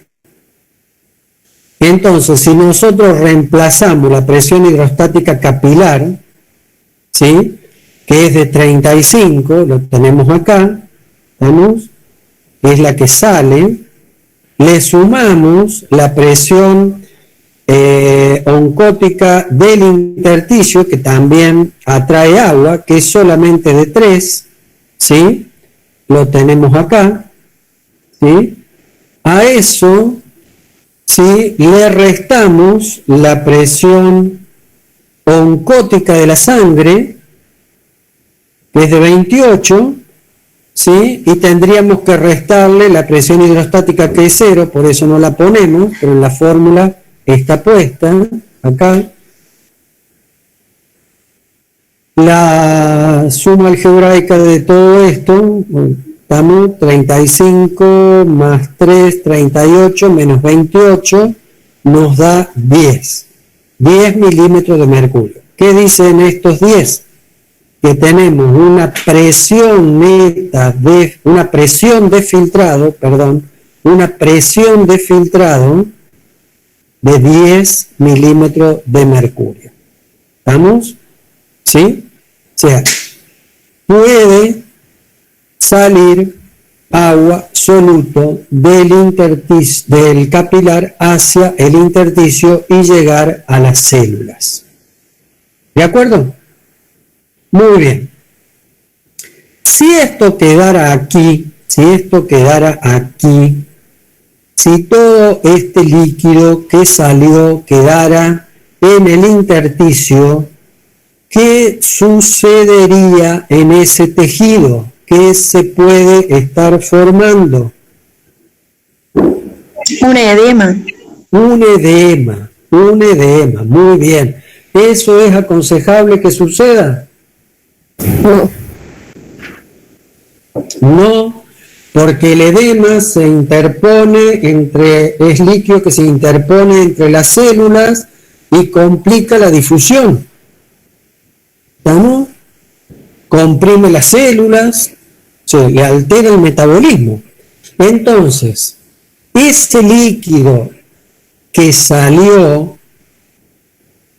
Entonces, si nosotros reemplazamos la presión hidrostática capilar, ¿sí?, que es de 35, lo tenemos acá, ¿vamos?, es la que sale, le sumamos la presión oncótica del intersticio, que también atrae agua, que es solamente de 3, ¿sí?, lo tenemos acá, ¿sí?, a eso, ¿sí?, le restamos la presión oncótica de la sangre, que es de 28, ¿sí?, y tendríamos que restarle la presión hidrostática, que es 0, por eso no la ponemos, pero en la fórmula está puesta acá. La suma algebraica de todo esto, estamos 35 más 3, 38, menos 28, nos da 10 milímetros de mercurio. ¿Qué dicen estos 10? Que tenemos una presión neta una presión de filtrado de 10 milímetros de mercurio. ¿Estamos? ¿Sí? O sea, puede salir agua soluto del capilar hacia el intersticio y llegar a las células. ¿De acuerdo? Muy bien. Si esto quedara aquí, si todo este líquido que salió quedara en el intersticio, ¿qué sucedería en ese tejido? ¿Qué se puede estar formando? Un edema. Un edema, muy bien. ¿Eso es aconsejable que suceda? No, porque el edema es líquido que se interpone entre las células y complica la difusión. ¿Estamos? Comprime las células, le altera el metabolismo. Entonces, ese líquido que salió,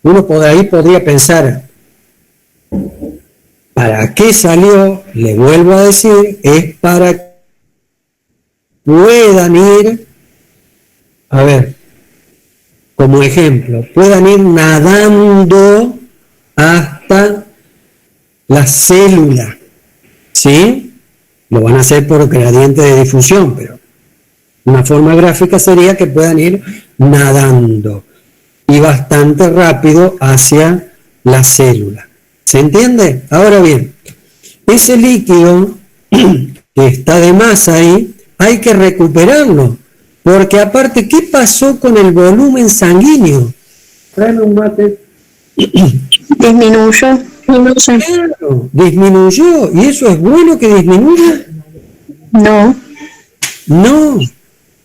uno por ahí podría pensar, ¿para qué salió? Le vuelvo a decir, es para que puedan ir a ver, como ejemplo, puedan ir nadando hasta la célula, ¿sí? Lo van a hacer por gradiente de difusión, pero una forma gráfica sería que puedan ir nadando y bastante rápido hacia la célula. ¿Se entiende? Ahora bien, ese líquido que está de más ahí, hay que recuperarlo, porque aparte, ¿qué pasó con el volumen sanguíneo? Tráeme un mate. Disminuyó. Claro, disminuyó, y eso es bueno que disminuya. No.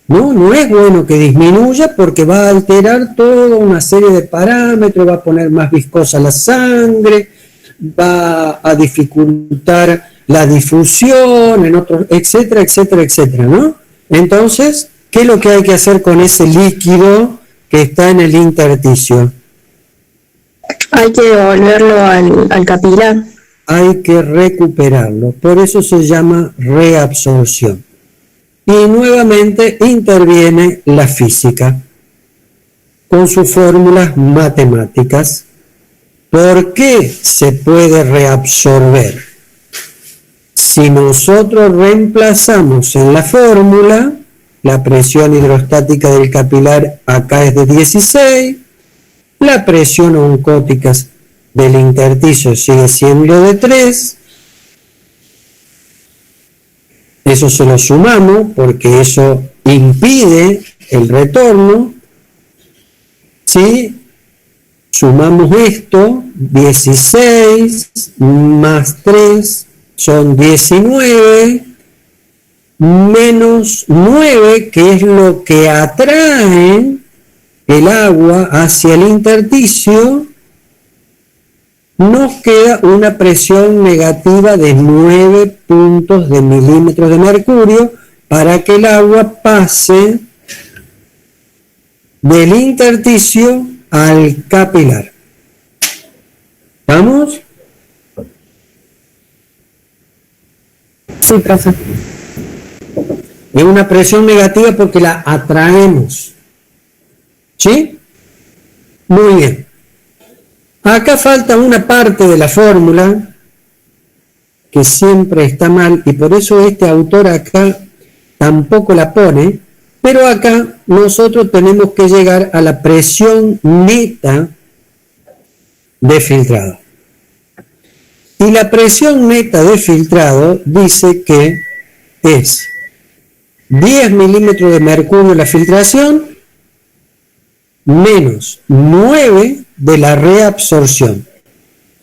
No es bueno que disminuya porque va a alterar toda una serie de parámetros, va a poner más viscosa la sangre, va a dificultar la difusión, en otros, etcétera, etcétera, etcétera, ¿no? Entonces, ¿qué es lo que hay que hacer con ese líquido que está en el intersticio? Hay que devolverlo al capilar. Hay que recuperarlo, por eso se llama reabsorción. Y nuevamente interviene la física con sus fórmulas matemáticas. ¿Por qué se puede reabsorber? Si nosotros reemplazamos en la fórmula, la presión hidrostática del capilar acá es de 16, la presión oncótica del intersticio sigue siendo de 3, eso se lo sumamos porque eso impide el retorno. Si sumamos esto, 16 más 3 son 19, menos 9, que es lo que atrae el agua hacia el intersticio, nos queda una presión negativa de 9 puntos de milímetros de mercurio para que el agua pase del intersticio al capilar. ¿Vamos? Sí, profe. Es una presión negativa porque la atraemos. ¿Sí? Muy bien. Acá falta una parte de la fórmula que siempre está mal y por eso este autor acá tampoco la pone, pero acá nosotros tenemos que llegar a la presión neta de filtrado. Y la presión neta de filtrado dice que es 10 milímetros de mercurio la filtración menos 9 de la reabsorción.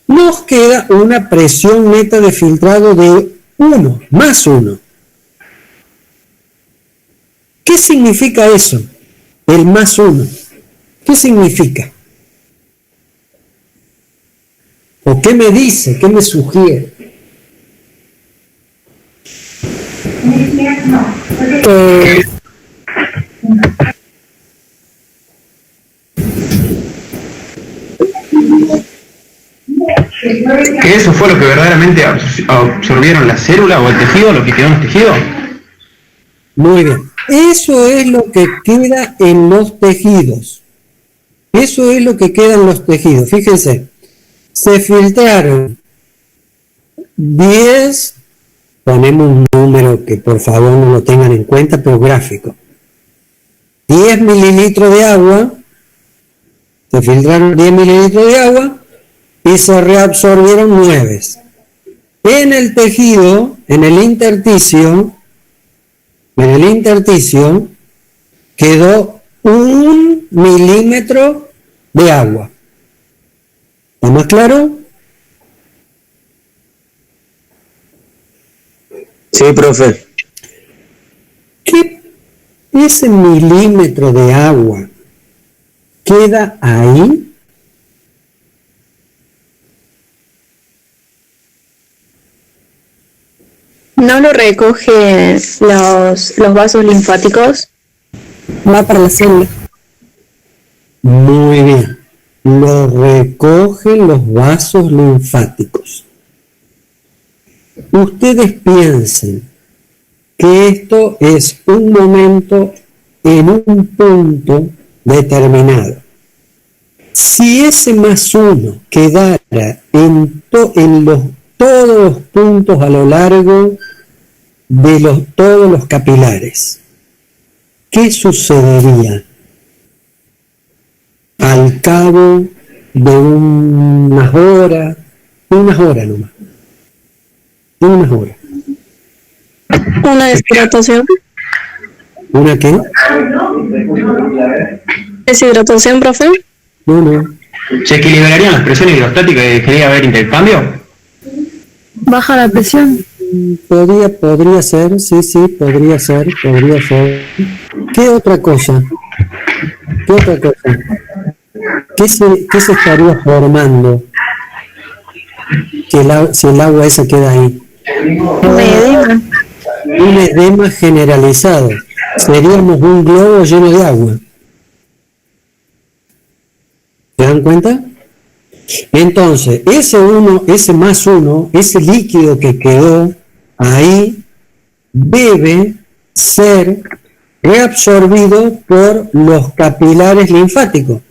Nos queda una presión neta de filtrado de 1, más 1. ¿Qué significa eso? El más 1. ¿Qué significa? ¿O qué me dice? ¿Qué me sugiere? ¿Que eso fue lo que verdaderamente absorbieron la célula o el tejido, lo que quedó en el tejido? Muy bien. Eso es lo que queda en los tejidos. Eso es lo que queda en los tejidos. Fíjense, se filtraron 10, ponemos un número que por favor no lo tengan en cuenta, pero gráfico. 10 mililitros de agua, se filtraron 10 mililitros de agua y se reabsorbieron 9. En el tejido, en el intersticio, quedó 1 milímetro de agua. ¿Está más claro? Sí, profe. ¿Qué ese milímetro de agua queda ahí? ¿No lo recoge los vasos linfáticos? Va para la célula. Muy bien. Lo recogen los vasos linfáticos. Ustedes piensen que esto es un momento en un punto determinado. Si ese +1 quedara en todos los puntos a lo largo de todos los capilares, ¿qué sucedería al cabo de unas horas nomás? Unas horas. Una deshidratación. ¿Una qué? ¿Deshidratación, profe? No. ¿Se equilibrarían las presiones hidrostáticas y dejaría haber intercambio? Baja la presión. Podría ser, sí, podría ser. ¿Qué otra cosa? ¿Qué se estaría formando si el agua esa queda ahí? Un edema generalizado. Seríamos un globo lleno de agua. ¿Se dan cuenta? Entonces, ese +1, ese líquido que quedó ahí, debe ser reabsorbido por los capilares linfáticos.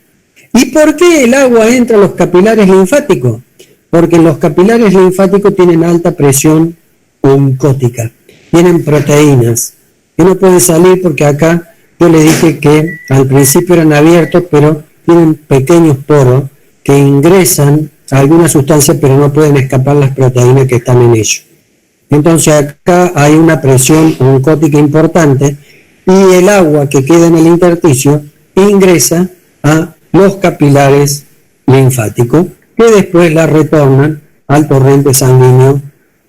¿Y por qué el agua entra a los capilares linfáticos? Porque los capilares linfáticos tienen alta presión oncótica, tienen proteínas que no pueden salir porque acá yo le dije que al principio eran abiertos, pero tienen pequeños poros que ingresan a alguna sustancia pero no pueden escapar las proteínas que están en ellos. Entonces acá hay una presión oncótica importante y el agua que queda en el intersticio ingresa a los capilares linfáticos que después la retornan al torrente sanguíneo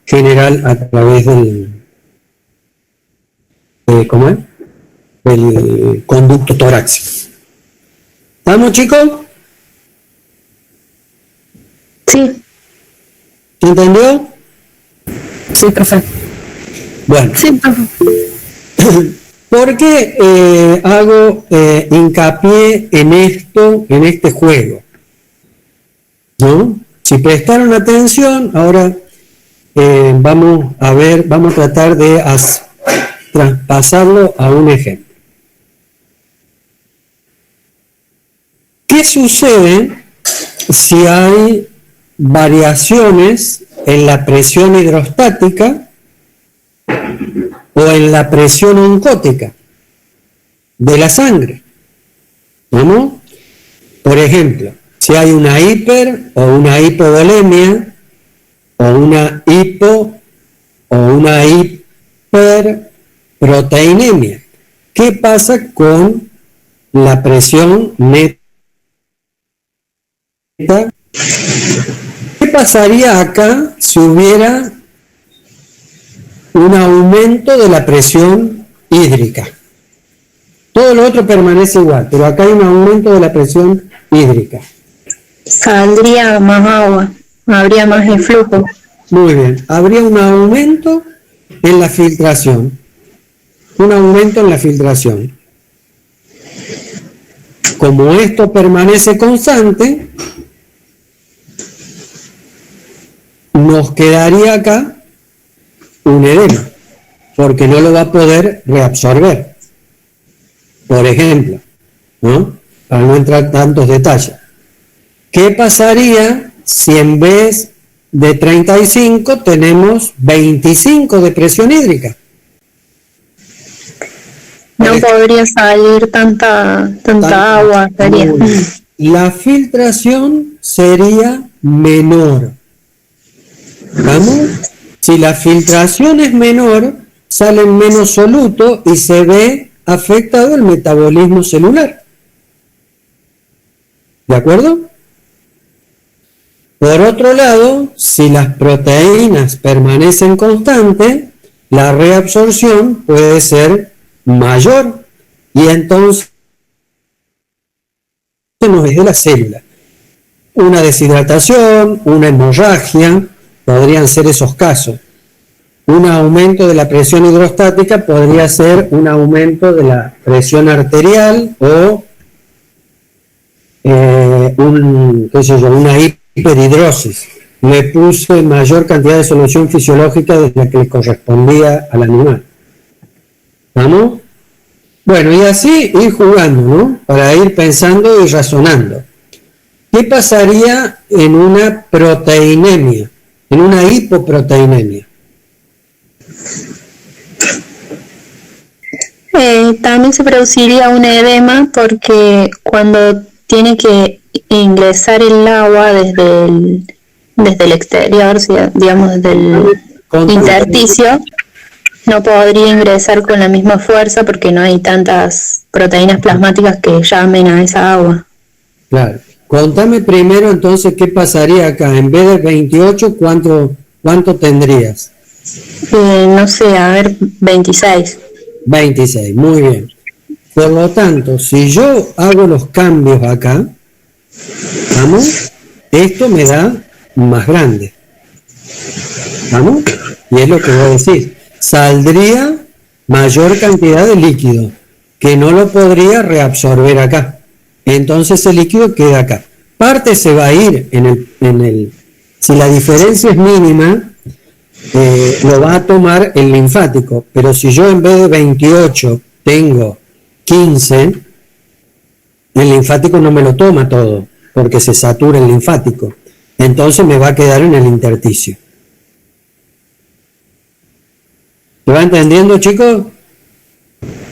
general a través del conducto torácico. ¿Estamos, chicos? Sí. ¿Se entendió? Sí, profe. Bueno. Sí, profe. ¿Por qué hago hincapié en este juego? ¿No? Si prestaron atención, ahora vamos a tratar de traspasarlo a un ejemplo. ¿Qué sucede si hay variaciones en la presión hidrostática o en la presión oncótica de la sangre? ¿Vamos? Por ejemplo, si hay una hiper o una hipovolemia o una hipo o una hiperproteinemia, ¿qué pasa con la presión neta? ¿Qué pasaría acá si hubiera un aumento de la presión hídrica? Todo lo otro permanece igual, pero acá hay un aumento de la presión hídrica. Saldría más agua, habría más influjo. Muy bien, habría un aumento en la filtración. Como esto permanece constante, nos quedaría acá un edema, porque no lo va a poder reabsorber. Por ejemplo, ¿no? Para no entrar tantos detalles. ¿Qué pasaría si en vez de 35 tenemos 25 de presión hídrica? No podría salir tanta agua. La filtración sería menor. ¿Vamos? Si la filtración es menor, salen menos solutos y se ve afectado el metabolismo celular. ¿De acuerdo? Por otro lado, si las proteínas permanecen constantes, la reabsorción puede ser mayor y entonces nos es de la célula. Una deshidratación, una hemorragia, podrían ser esos casos. Un aumento de la presión hidrostática podría ser un aumento de la presión arterial o una hiperhidrosis. Le puse mayor cantidad de solución fisiológica de la que le correspondía al animal. ¿Vamos? Bueno, y así ir jugando, ¿no? Para ir pensando y razonando. ¿Qué pasaría en una proteinemia, en una hipoproteinemia? También se produciría un edema porque cuando tiene que ingresar el agua desde el exterior, digamos desde el intersticio, no podría ingresar con la misma fuerza porque no hay tantas proteínas plasmáticas que llamen a esa agua. Claro. Contame primero entonces qué pasaría acá. En vez de 28, ¿cuánto tendrías? No sé, a ver, 26. 26, muy bien. Por lo tanto, si yo hago los cambios acá, ¿vamos? Esto me da más grande. ¿Vamos? Y es lo que voy a decir. Saldría mayor cantidad de líquido, que no lo podría reabsorber acá. Entonces el líquido queda acá. Parte se va a ir si la diferencia es mínima, lo va a tomar el linfático, pero si yo en vez de 28 tengo 15, el linfático no me lo toma todo, porque se satura el linfático. Entonces me va a quedar en el intersticio. ¿Se va entendiendo, chicos?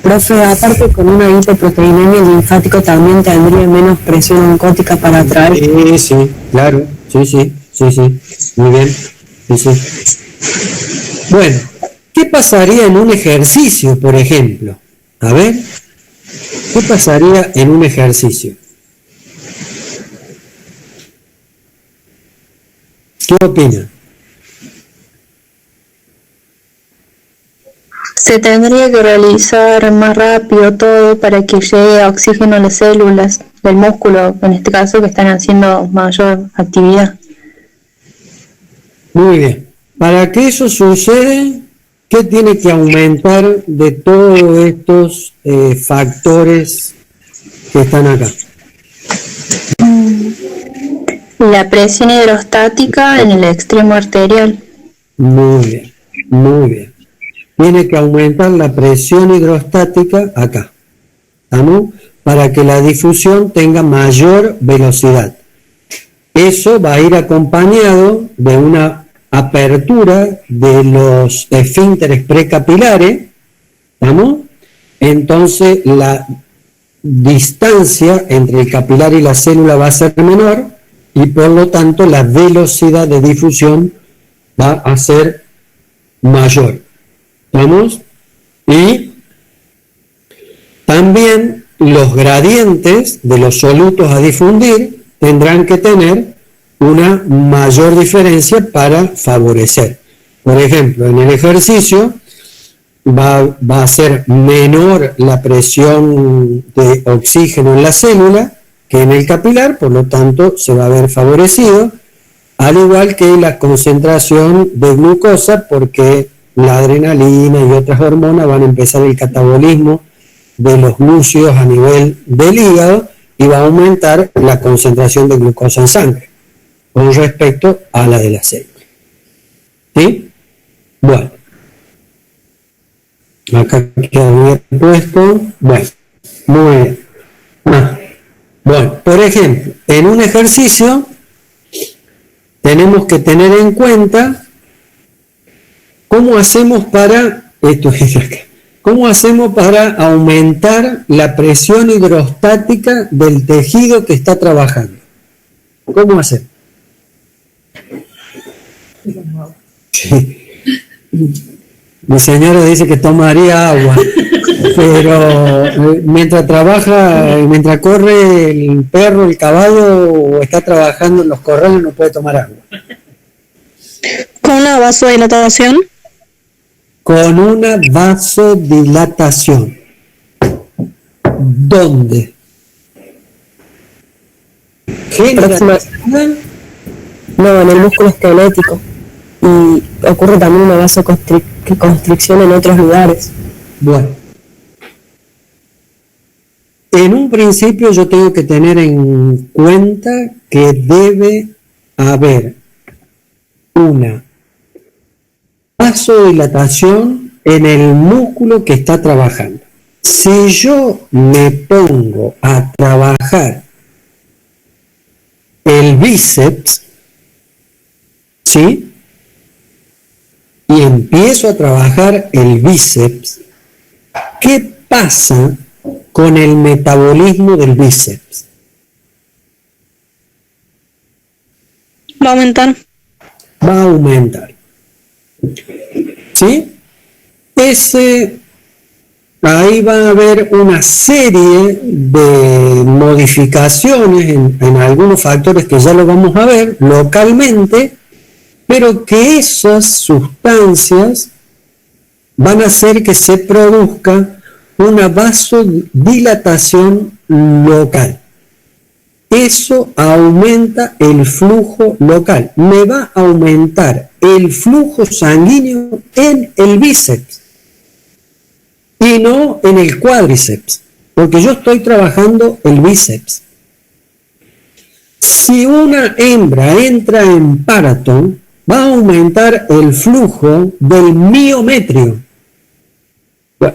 Profe, aparte con una hipoproteinemia, el linfático también tendría menos presión oncótica para atraer. Sí, claro, sí, muy bien, sí. Bueno, ¿qué pasaría en un ejercicio, por ejemplo? A ver, ¿qué pasaría en un ejercicio? ¿Qué opina? Se tendría que realizar más rápido todo para que llegue oxígeno a las células del músculo, en este caso, que están haciendo mayor actividad. Muy bien. Para que eso suceda, ¿qué tiene que aumentar de todos estos factores que están acá? La presión hidrostática en el extremo arterial. Muy bien. Tiene que aumentar la presión hidrostática acá, ¿estamos? Para que la difusión tenga mayor velocidad. Eso va a ir acompañado de una apertura de los esfínteres precapilares, ¿estamos? Entonces la distancia entre el capilar y la célula va a ser menor y por lo tanto la velocidad de difusión va a ser mayor. ¿Vamos? Y también los gradientes de los solutos a difundir tendrán que tener una mayor diferencia para favorecer. Por ejemplo, en el ejercicio va a ser menor la presión de oxígeno en la célula que en el capilar, por lo tanto se va a ver favorecido, al igual que la concentración de glucosa, porque la adrenalina y otras hormonas van a empezar el catabolismo de los glúcidos a nivel del hígado y va a aumentar la concentración de glucosa en sangre con respecto a la de la célula. ¿Sí? Bueno. Acá queda bien puesto. Bueno, muy bien. Bueno, por ejemplo, en un ejercicio tenemos que tener en cuenta ¿cómo hacemos para aumentar la presión hidrostática del tejido que está trabajando? ¿Cómo hacemos? Sí. Mi señora dice que tomaría agua, pero mientras corre el perro, el caballo o está trabajando en los corrales no puede tomar agua. ¿Con una vasodilatación? Con una vasodilatación. ¿Dónde? No, en el músculo esquelético. Y ocurre también una vasoconstricción en otros lugares. Bueno. En un principio yo tengo que tener en cuenta que debe haber una vasodilatación en el músculo que está trabajando. Si yo me pongo a trabajar el bíceps, ¿sí? Y empiezo a trabajar el bíceps, ¿qué pasa con el metabolismo del bíceps? Va a aumentar. Va a aumentar. ¿Sí? Ahí va a haber una serie de modificaciones en algunos factores que ya lo vamos a ver localmente, pero que esas sustancias van a hacer que se produzca una vasodilatación local. Eso aumenta el flujo local. Me va a aumentar el flujo sanguíneo en el bíceps y no en el cuádriceps, porque yo estoy trabajando el bíceps. Si una hembra entra en parto, va a aumentar el flujo del miometrio,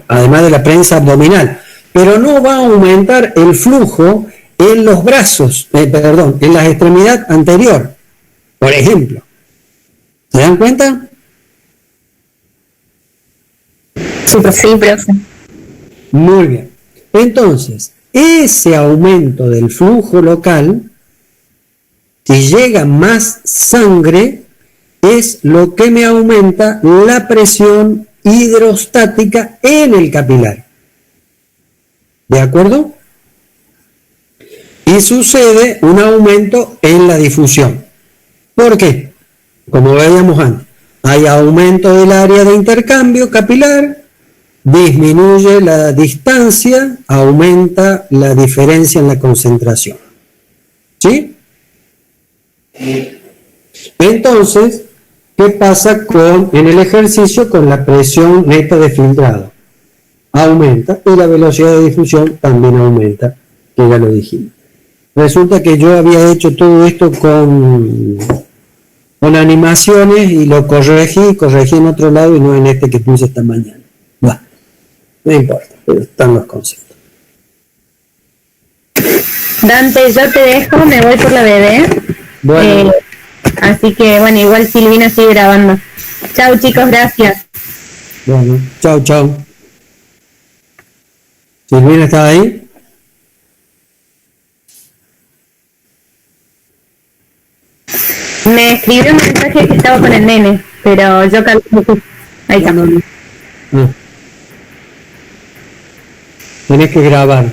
además de la prensa abdominal, pero no va a aumentar el flujo en los brazos, en la extremidad anterior, por ejemplo. ¿Se dan cuenta? Sí, profe. Muy bien. Entonces, ese aumento del flujo local, si llega más sangre, es lo que me aumenta la presión hidrostática en el capilar. ¿De acuerdo? Y sucede un aumento en la difusión. ¿Por qué? Como veíamos antes, hay aumento del área de intercambio capilar, disminuye la distancia, aumenta la diferencia en la concentración. ¿Sí? Entonces, ¿qué pasa en el ejercicio con la presión neta de filtrado? Aumenta y la velocidad de difusión también aumenta, que ya lo dijimos. Resulta que yo había hecho todo esto con animaciones y lo corregí en otro lado y no en este que puse esta mañana. Va, no importa, pero están los conceptos. Dante, yo te dejo, me voy por la bebé. Bueno. Así que, bueno, igual Silvina sigue grabando. Chao, chicos, gracias. Bueno, chao. ¿Silvina está ahí? Me escribió un mensaje que estaba con el nene, pero yo calculo que... Ahí está. No. Tenés que grabar.